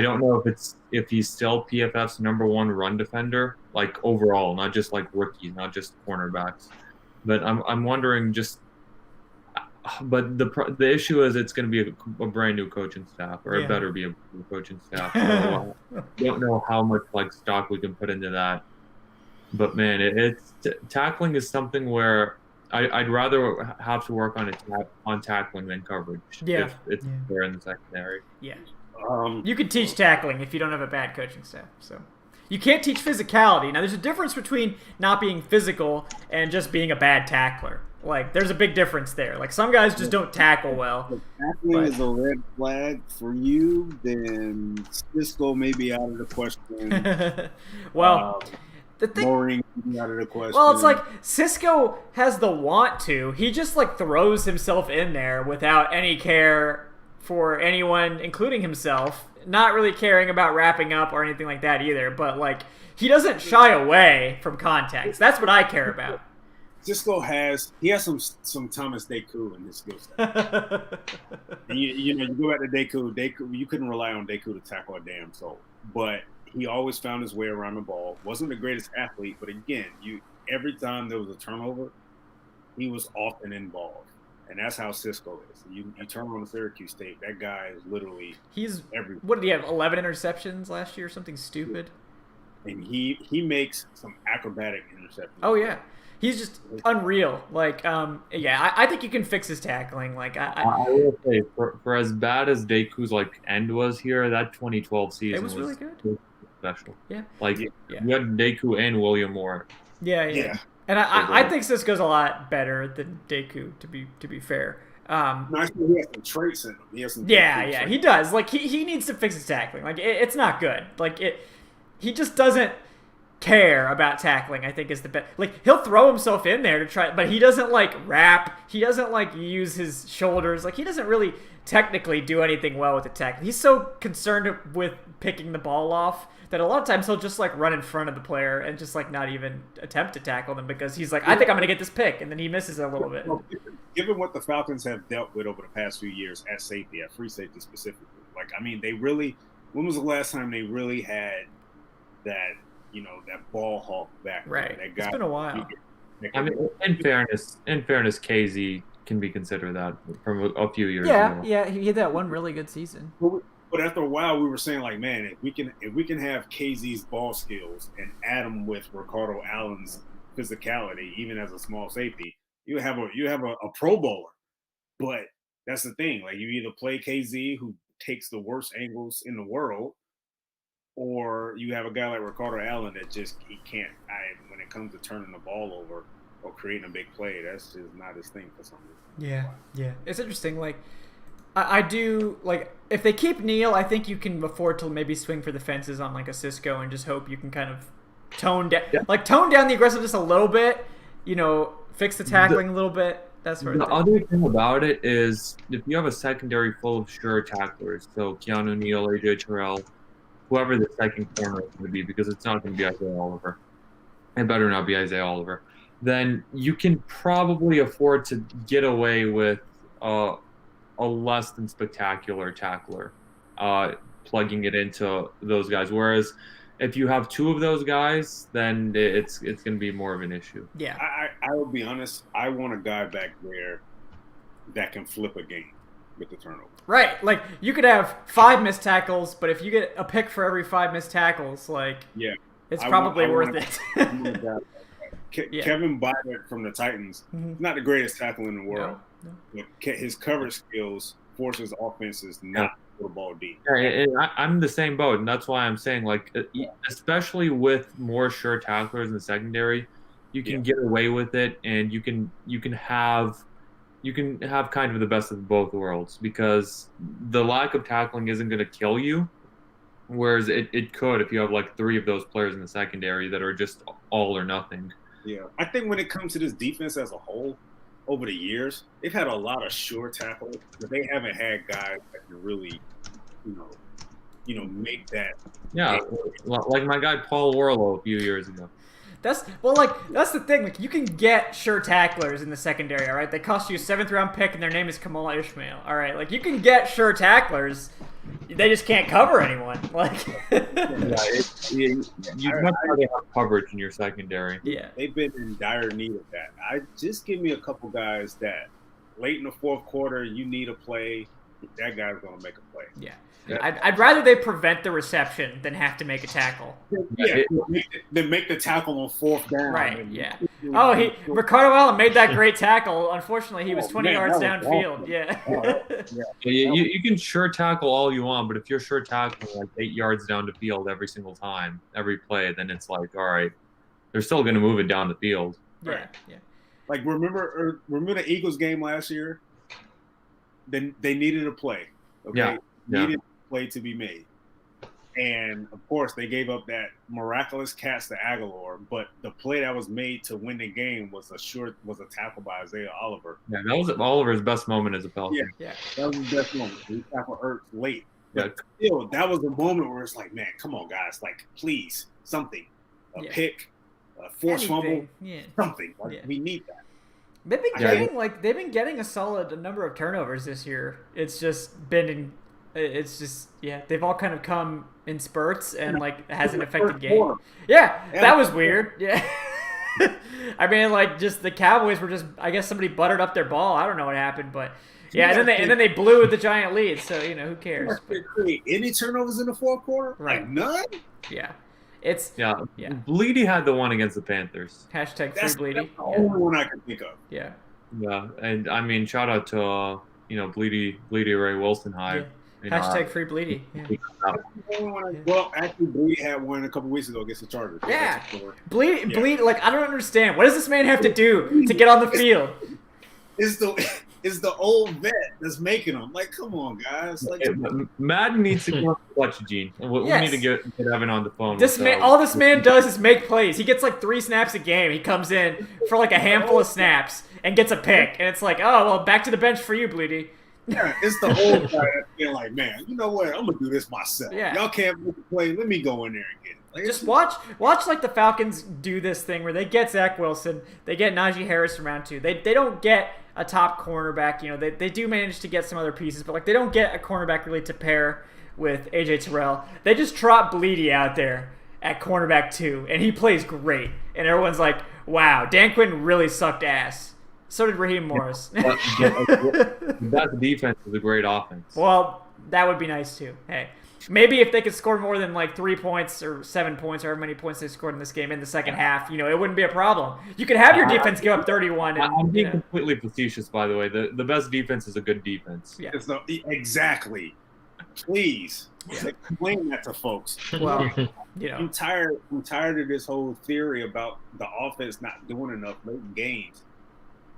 [SPEAKER 4] don't know if he's still PFF's #1 run defender, like overall, not just like rookies, not just cornerbacks. But I'm wondering just. But the issue is it's going to be a brand new coaching staff, or it better be a new coaching staff. So I don't know how much like stock we can put into that. But man, it's tackling is something where I'd rather have to work on tackling than coverage.
[SPEAKER 1] Yeah,
[SPEAKER 4] if it's there in the secondary.
[SPEAKER 1] Yeah, you could teach tackling if you don't have a bad coaching staff. So you can't teach physicality. Now, there's a difference between not being physical and just being a bad tackler. Like, there's a big difference there. Like, some guys just don't tackle well.
[SPEAKER 2] If tackling is a red flag for you, then Cisco may be out of the question.
[SPEAKER 1] Well, the thing,
[SPEAKER 2] Mooring may be out of the question.
[SPEAKER 1] well, it's like Cisco has the want to. He just, like, throws himself in there without any care for anyone, including himself. Not really caring about wrapping up or anything like that either. But, like, he doesn't shy away from context. That's what I care about.
[SPEAKER 2] Cisco has some Thomas Deku in his skill set. And you go back to Deku, you couldn't rely on Deku to tackle a damn soul. But he always found his way around the ball. Wasn't the greatest athlete, but again, every time there was a turnover, he was often involved. And that's how Cisco is. You turn on the Syracuse tape, that guy is literally everywhere.
[SPEAKER 1] What did he have, 11 interceptions last year? Something stupid?
[SPEAKER 2] And he makes some acrobatic interceptions.
[SPEAKER 1] Oh, yeah. He's just unreal. Like, I think you can fix his tackling. Like,
[SPEAKER 4] I will say, for as bad as Deku's like end was here, that 2012 season
[SPEAKER 1] it was really good.
[SPEAKER 4] Special.
[SPEAKER 1] Yeah.
[SPEAKER 4] Like you had Deku and William Moore.
[SPEAKER 1] Yeah. And I think Cisco's a lot better than Deku. To be fair.
[SPEAKER 2] I think he has some traits in him. He has some
[SPEAKER 1] he does. Like he needs to fix his tackling. Like it's not good. Like he just doesn't care about tackling. I think is the best. Like he'll throw himself in there to try, but he doesn't like wrap. He doesn't like use his shoulders. Like he doesn't really technically do anything well with the tackle. He's so concerned with picking the ball off that a lot of times he'll just like run in front of the player and just like not even attempt to tackle them because he's like, I think I'm gonna get this pick, and then he misses it a little bit.
[SPEAKER 2] Well, given what the Falcons have dealt with over the past few years at safety, at free safety specifically, like I mean, when was the last time they really had that? That ball hawk back.
[SPEAKER 1] Right.
[SPEAKER 2] That guy,
[SPEAKER 1] it's been a while.
[SPEAKER 4] I mean, in fairness, KZ can be considered that from a few years ago.
[SPEAKER 1] Yeah, he had that one really good season.
[SPEAKER 2] But after a while, we were saying like, man, if we can have KZ's ball skills and add him with Ricardo Allen's physicality, even as a small safety, you have a Pro Bowler. But that's the thing. Like you either play KZ, who takes the worst angles in the world, or you have a guy like Ricardo Allen that he can't. When it comes to turning the ball over or creating a big play, that's just not his thing for some reason.
[SPEAKER 1] Yeah. It's interesting. Like, I do like if they keep Neal, I think you can afford to maybe swing for the fences on like a Cisco and just hope you can kind of tone down the aggressiveness a little bit. Fix the tackling a little bit. That sort of thing.
[SPEAKER 4] The other thing about it is if you have a secondary full of sure tacklers, so Keanu Neal, AJ Terrell, whoever the second corner is going to be, because it's not going to be Isaiah Oliver. It better not be Isaiah Oliver. Then you can probably afford to get away with a less than spectacular tackler, plugging it into those guys. Whereas if you have two of those guys, then it's going to be more of an issue.
[SPEAKER 1] Yeah.
[SPEAKER 2] I will be honest. I want a guy back there that can flip a game with the turnover. Right.
[SPEAKER 1] Like, you could have 5 missed tackles, but if you get a pick for every 5 missed tackles, like, it's probably worth it.
[SPEAKER 2] Kevin Byard from the Titans, not the greatest tackler in the world. No. But his coverage skills forces offenses not to put the ball deep.
[SPEAKER 4] I'm the same boat, and that's why I'm saying, like, especially with more sure tacklers in the secondary, you can get away with it, and you can have kind of the best of both worlds, because the lack of tackling isn't going to kill you, whereas it could if you have like 3 of those players in the secondary that are just all or nothing.
[SPEAKER 2] Yeah, I think when it comes to this defense as a whole, over the years, they've had a lot of sure tackles, but they haven't had guys that can really, make that.
[SPEAKER 4] Yeah, like my guy Paul Warlow a few years ago.
[SPEAKER 1] That's the thing. Like, you can get sure tacklers in the secondary, all right? They cost you a 7th-round pick, and their name is Kamal Ishmael, all right? Like, you can get sure tacklers. They just can't cover anyone. Like,
[SPEAKER 4] you'd much rather have coverage in your secondary.
[SPEAKER 1] Yeah,
[SPEAKER 2] they've been in dire need of that. Just give me a couple guys that late in the fourth quarter you need a play. That guy's gonna make a play.
[SPEAKER 1] Yeah. I'd rather they prevent the reception than have to make a tackle.
[SPEAKER 2] Yeah, then make the tackle on 4th down.
[SPEAKER 1] Right, yeah. Oh, Ricardo Allen made that great tackle. Unfortunately, he was 20 yards downfield. Yeah.
[SPEAKER 4] You can sure tackle all you want, but if you're sure tackling like 8 yards down the field every single time, every play, then it's like, all right, they're still going to move it down the field.
[SPEAKER 1] Yeah, yeah.
[SPEAKER 2] Like, remember the Eagles game last year? Then they needed a play. Okay? Needed a play to be made. And, of course, they gave up that miraculous catch to Aguilar, but the play that was made to win the game was a tackle by Isaiah Oliver.
[SPEAKER 4] Yeah, that was Oliver's best moment as a Falcon.
[SPEAKER 2] Yeah, that was his best moment. He tackled Ertz late.
[SPEAKER 4] Yeah.
[SPEAKER 2] But still, that was a moment where it's like, man, come on, guys. Like, please, something. A pick, a forced fumble, something. Like, we need that.
[SPEAKER 1] They've been getting a solid number of turnovers this year. It's just been they've all kind of come in spurts and like it hasn't affected game. Yeah, that was weird. Yeah. I mean, like, just the Cowboys were just, I guess somebody buttered up their ball. I don't know what happened, but yeah, and then they blew the giant lead. So who cares?
[SPEAKER 2] Any turnovers in the fourth quarter?
[SPEAKER 1] Right.
[SPEAKER 2] Like, none.
[SPEAKER 1] Yeah.
[SPEAKER 4] Bleedy had the one against the Panthers.
[SPEAKER 1] Hashtag free Bleedy.
[SPEAKER 2] That's the only one I can think of.
[SPEAKER 1] Yeah.
[SPEAKER 4] Yeah, and I mean, shout out to Bleedy Ray Wilson High.
[SPEAKER 1] Yeah. Hashtag free Bleedy. Yeah.
[SPEAKER 2] Well, actually, Bleedy had one a couple weeks ago against the Chargers.
[SPEAKER 1] Yeah. Bleed. Like, I don't understand. What does this man have to do to get on the field?
[SPEAKER 2] It's the old vet that's making them. Like, come on, guys. Like,
[SPEAKER 4] Madden needs to come up with clutch, Gene. We need to get Evan on the phone.
[SPEAKER 1] All this man does is make plays. He gets like 3 snaps a game. He comes in for like a handful of snaps and gets a pick. And it's like, oh, well, back to the bench for you, Bleedy.
[SPEAKER 2] Yeah, it's the old guy that's being like, man, you know what? I'm going to do this myself.
[SPEAKER 1] Yeah.
[SPEAKER 2] Y'all can't make the play. Let me go in there and get it. Like,
[SPEAKER 1] just watch like the Falcons do this thing where they get Zach Wilson, they get Najee Harris in round 2. They don't get a top cornerback. They do manage to get some other pieces, but like they don't get a cornerback really to pair with AJ Terrell. They just trot Bleedy out there at cornerback 2, and he plays great. And everyone's like, wow, Dan Quinn really sucked ass. So did Raheem Morris.
[SPEAKER 4] That defense is a great offense.
[SPEAKER 1] Well, that would be nice too. Hey, maybe if they could score more than like 3 points or 7 points or however many points they scored in this game in the second half, it wouldn't be a problem. You could have your defense give up 31.
[SPEAKER 4] I'm being completely facetious, by the way. The best defense is a good defense.
[SPEAKER 1] Yeah.
[SPEAKER 2] Exactly. Please explain that to folks.
[SPEAKER 1] Well,
[SPEAKER 2] I'm tired of this whole theory about the offense not doing enough late in games.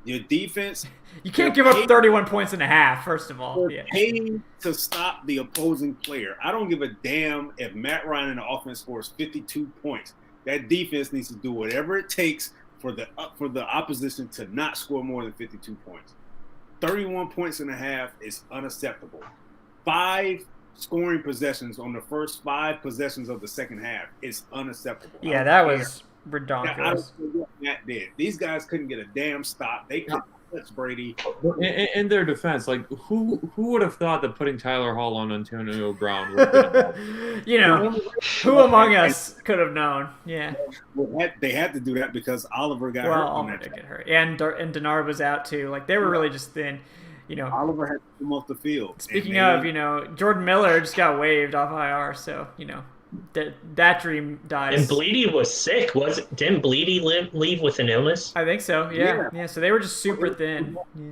[SPEAKER 2] Your defense,
[SPEAKER 1] you can't give up 31 points and a half, first of all.
[SPEAKER 2] They're paid to stop the opposing player. I don't give a damn if Matt Ryan in the offense scores 52 points. That defense needs to do whatever it takes for the opposition to not score more than 52 points. 31 points and a half is unacceptable. 5 scoring possessions on the first 5 possessions of the second half is unacceptable.
[SPEAKER 1] Yeah, that was redonkulous.
[SPEAKER 2] I don't know what Matt did. These guys couldn't get a damn stop. They couldn't touch Brady.
[SPEAKER 4] In their defense, like who would have thought that putting Tyler Hall on Antonio Brown would have been
[SPEAKER 1] who among us could have known? Yeah.
[SPEAKER 2] Well, they had to do that because Oliver got hurt.
[SPEAKER 1] Oliver did get hurt, and Denard was out too. Like they were really just thin.
[SPEAKER 2] Oliver had to come off the field.
[SPEAKER 1] Speaking of, Jordan Miller just got waived off IR, so that dream dies.
[SPEAKER 3] And Bleedy was sick. Didn't Bleedy leave with an illness?
[SPEAKER 1] I think so. Yeah. So they were just super thin. Yeah.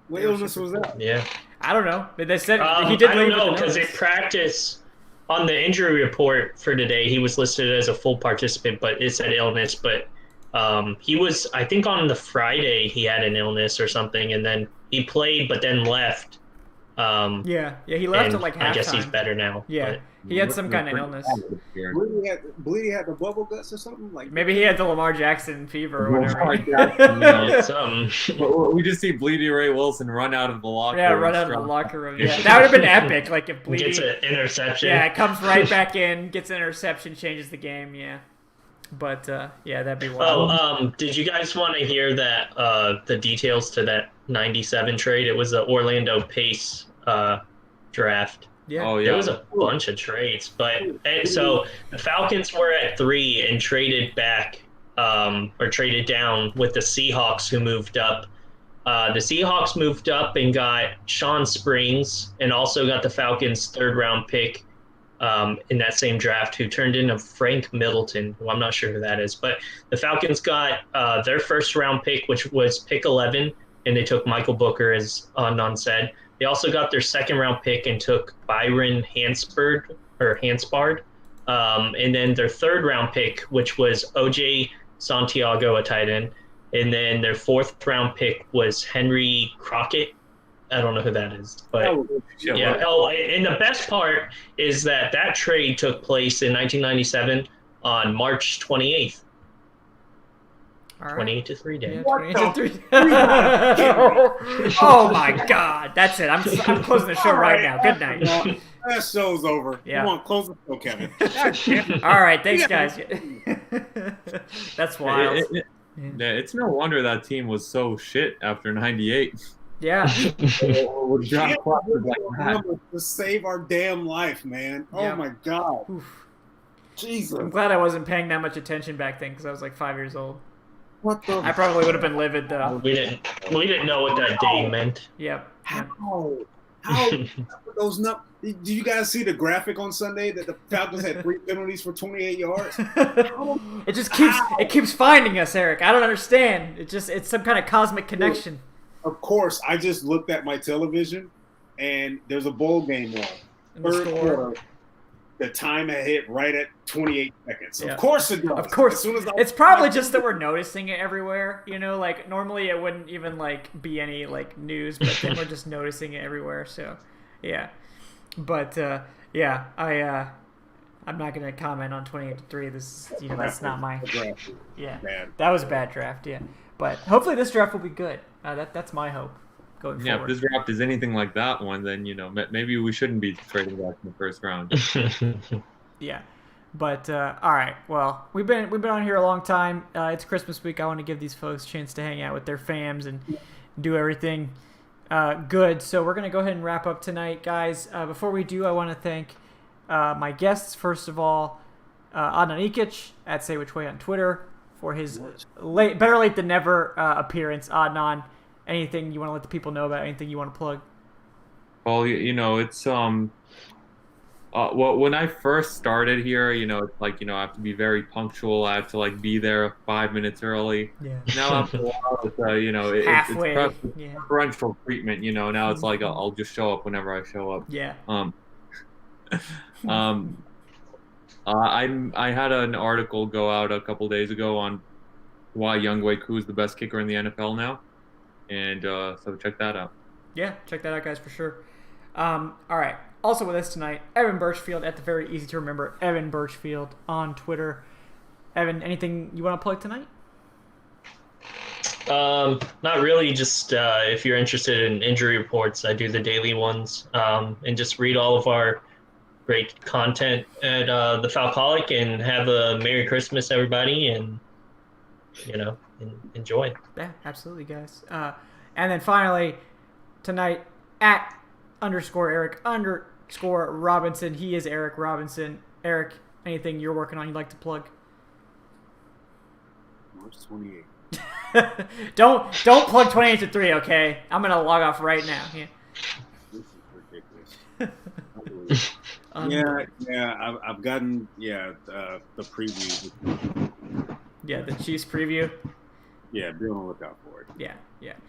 [SPEAKER 2] What illness was that?
[SPEAKER 3] Yeah.
[SPEAKER 1] I don't know. They said he did.
[SPEAKER 3] I don't know because in practice on the injury report for today, he was listed as a full participant, but it said illness. But he was, I think, on the Friday he had an illness or something, and then he played, but then left.
[SPEAKER 1] Yeah, he left
[SPEAKER 3] and
[SPEAKER 1] at like halftime.
[SPEAKER 3] I guess he's better now.
[SPEAKER 1] Yeah, he had some kind of illness.
[SPEAKER 2] Bleedy had the bubble guts or something. Like
[SPEAKER 1] maybe he had the Lamar Jackson fever or
[SPEAKER 4] Lamar
[SPEAKER 1] whatever.
[SPEAKER 4] Jackson, we just see Bleedy Ray Wilson run out of the locker room.
[SPEAKER 1] Yeah, run out of the locker room. Yeah, that would have been epic. Like if Bleedy
[SPEAKER 3] gets an interception.
[SPEAKER 1] Yeah, comes right back in, gets an interception, changes the game. Yeah, but yeah, that'd be wild.
[SPEAKER 3] Oh, did you guys want to hear that the details to that 97 trade? It was the Orlando Pace draft.
[SPEAKER 1] Yeah.
[SPEAKER 4] Oh, yeah.
[SPEAKER 3] There was a bunch of trades, but so the Falcons were at 3 and traded back or traded down with the Seahawks, who moved up. The Seahawks moved up and got Sean Springs and also got the Falcons' 3rd-round pick in that same draft, who turned into Frank Middleton, who I'm not sure who that is. But the Falcons got their 1st-round pick, which was pick 11, and they took Michael Booker, as Adnan said. They also got their 2nd-round pick and took Byron Hanspard. And then their 3rd-round pick, which was O.J. Santiago, a tight end. And then their 4th-round pick was Henry Crockett. I don't know who that is. But yeah. Oh, and the best part is that trade took place in 1997 on March 28th.
[SPEAKER 1] All right.
[SPEAKER 3] 28 to 3 day.
[SPEAKER 1] Yeah, 28 to 3. Oh my God, that's it. I'm closing the show right now. Good night.
[SPEAKER 2] That show's over.
[SPEAKER 1] Yeah.
[SPEAKER 2] Come on, close the show, Kevin.
[SPEAKER 1] All right, thanks, guys. That's wild.
[SPEAKER 4] It's no wonder that team was so shit after 98.
[SPEAKER 1] Yeah.
[SPEAKER 2] To save our damn life, man.
[SPEAKER 1] Yeah.
[SPEAKER 2] Oh my God.
[SPEAKER 1] Oof.
[SPEAKER 2] Jesus.
[SPEAKER 1] I'm glad I wasn't paying that much attention back then because I was like 5 years old.
[SPEAKER 2] What the?
[SPEAKER 1] I probably would have been livid though.
[SPEAKER 3] We didn't know what that day meant.
[SPEAKER 1] Yep.
[SPEAKER 2] How? Those numbers? Did you guys see the graphic on Sunday that the Falcons had 3 penalties for 28 yards?
[SPEAKER 1] It just keeps finding us, Eric. I don't understand. It's some kind of cosmic connection.
[SPEAKER 2] Of course, I just looked at my television, and there's a bowl game on. Third quarter, the time had hit right at 28 seconds.
[SPEAKER 1] Yeah.
[SPEAKER 2] Of course it does.
[SPEAKER 1] Of course.
[SPEAKER 2] As soon as
[SPEAKER 1] it's probably just that we're noticing it everywhere. You know, like normally it wouldn't even like be any like news, but then we're just noticing it everywhere. So, yeah. But yeah, I'm not gonna comment on 28 to 3. This is, that's not my. Yeah, that was a bad draft. Yeah, but hopefully this draft will be good. That's my hope going forward.
[SPEAKER 4] Yeah, if this draft is anything like that one, then maybe we shouldn't be trading back in the 1st round.
[SPEAKER 1] Yeah, but all right. Well, we've been on here a long time. It's Christmas week. I want to give these folks a chance to hang out with their fams and do everything good. So we're gonna go ahead and wrap up tonight, guys. Before we do, I want to thank my guests. First of all, Adnan Ikic at Say Which Way on Twitter for his better late than never appearance. Adnan, anything you want to let the people know about? Anything you want to plug?
[SPEAKER 4] Well, it's well, when I first started here, it's like, I have to be very punctual. I have to like be there 5 minutes early.
[SPEAKER 1] Yeah.
[SPEAKER 4] Now after a while, it's
[SPEAKER 1] halfway.
[SPEAKER 4] It's preferential treatment. Now it's like I'll just show up whenever I show up.
[SPEAKER 1] Yeah.
[SPEAKER 4] I had an article go out a couple days ago on why Younghoe Koo is the best kicker in the NFL now, and so check that out.
[SPEAKER 1] Yeah, check that out, guys, for sure. All right. Also with us tonight, Evan Birchfield at the very easy to remember Evan Birchfield on Twitter. Evan, anything you want to plug tonight?
[SPEAKER 3] Not really. Just if you're interested in injury reports, I do the daily ones, and just read all of our great content at the Falcoholic, and have a Merry Christmas, everybody, and enjoy.
[SPEAKER 1] Yeah, absolutely, guys. And then finally tonight at _Eric_Robinson. He is Eric Robinson. Eric, anything you're working on you'd like to plug?
[SPEAKER 2] March 28.
[SPEAKER 1] Don't plug 28 to 3, okay? I'm gonna log off right now. Yeah.
[SPEAKER 2] This is ridiculous. I've gotten the preview.
[SPEAKER 1] Yeah, the Chiefs preview.
[SPEAKER 2] Yeah, be on the lookout for it.
[SPEAKER 1] Yeah.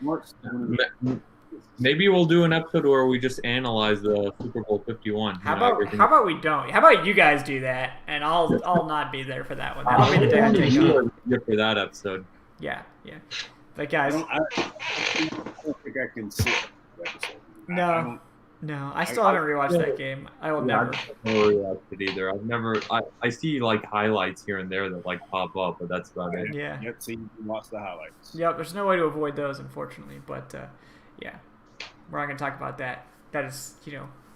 [SPEAKER 2] March 28.
[SPEAKER 4] Maybe we'll do an episode where we just analyze the Super Bowl 51.
[SPEAKER 1] How about we don't? How about you guys do that, and I'll not be there for that one. That'll be the day I take off.
[SPEAKER 4] For that episode.
[SPEAKER 1] Yeah. But guys,
[SPEAKER 2] I don't think I can sit that episode.
[SPEAKER 1] No. No, I still haven't rewatched that game. I will
[SPEAKER 4] Yeah,
[SPEAKER 1] never.
[SPEAKER 4] I've never watched it either. I see like highlights here and there that like pop up, but that's about it.
[SPEAKER 1] Yeah.
[SPEAKER 2] Yet to watch the highlights.
[SPEAKER 1] Yep. There's no way to avoid those, unfortunately. But yeah, we're not going to talk about that. That is,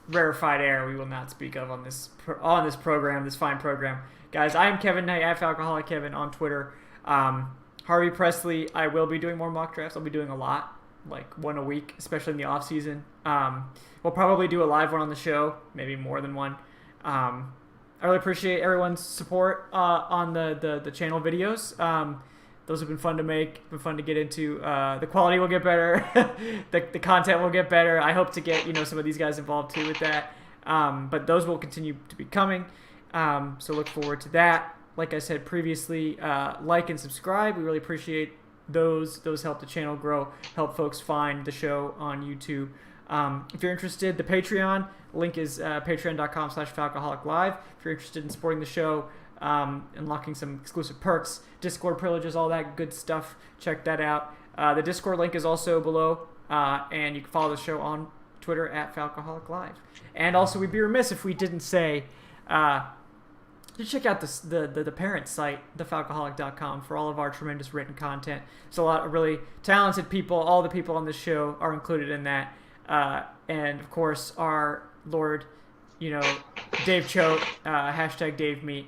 [SPEAKER 1] rarefied air we will not speak of on this program, this fine program. Guys, I am Kevin Knight at Falcoholic Kevin on Twitter. Harvey Presley, I will be doing more mock drafts. I'll be doing a lot, like one a week, especially in the off season. We'll probably do a live one on the show, maybe more than one. I really appreciate everyone's support on the channel videos. Those have been fun to make, been fun to get into. The quality will get better. the content will get better. I hope to get some of these guys involved too with that. But those will continue to be coming. So look forward to that. Like I said previously, like and subscribe. We really appreciate those. Those help the channel grow, help folks find the show on YouTube. If you're interested, the Patreon link is patreon.com/falcoholiclive. If you're interested in supporting the show, unlocking some exclusive perks, Discord privileges, all that good stuff, check that out. The Discord link is also below, and you can follow the show on Twitter at Falcoholic And also, we'd be remiss if we didn't say, you check out the parent site, thefalcoholic.com, for all of our tremendous written content. There's a lot of really talented people. All the people on this show are included in that. And, of course, our Lord, Dave Choate, hashtag Dave Meat,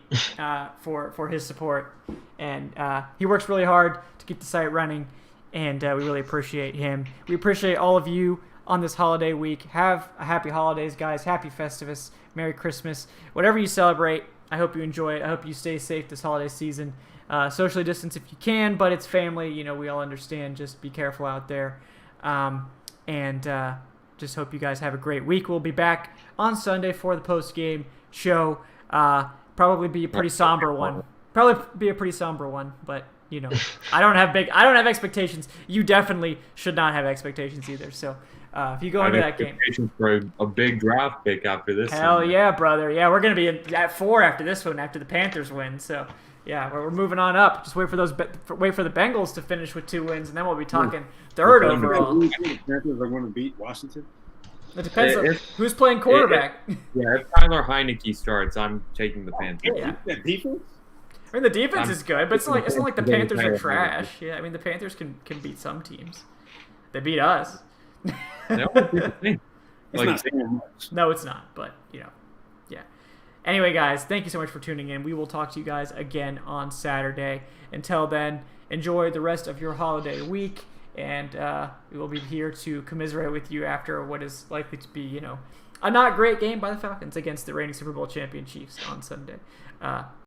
[SPEAKER 1] for his support. And he works really hard to keep the site running, and we really appreciate him. We appreciate all of you on this holiday week. Have a happy holidays, guys. Happy Festivus. Merry Christmas. Whatever you celebrate, I hope you enjoy it. I hope you stay safe this holiday season. Socially distance if you can, but it's family. We all understand. Just be careful out there. And just hope you guys have a great week. We'll be back on Sunday for the post-game show. Probably be a pretty somber one. But I don't have expectations. You definitely should not have expectations either. So if you go into that game,
[SPEAKER 4] for a big draft pick after this.
[SPEAKER 1] Hell yeah, brother. Yeah, we're gonna be at 4 after this one, after the Panthers win. So yeah, we're moving on up. Just wait for the Bengals to finish with 2 wins, and then we'll be talking third overall.
[SPEAKER 2] The Panthers are going to beat Washington.
[SPEAKER 1] It depends on who's playing quarterback.
[SPEAKER 4] If Tyler Heineke starts, I'm taking the Panthers.
[SPEAKER 1] Yeah.
[SPEAKER 2] That defense?
[SPEAKER 1] I mean, the defense is good, but it's not like the Panthers are trash. Yeah, I mean, the Panthers can beat some teams. They beat us.
[SPEAKER 2] It's not saying much.
[SPEAKER 1] No, it's not, but yeah. Anyway, guys, thank you so much for tuning in. We will talk to you guys again on Saturday. Until then, enjoy the rest of your holiday week, and we will be here to commiserate with you after what is likely to be, a not great game by the Falcons against the reigning Super Bowl champion Chiefs on Sunday.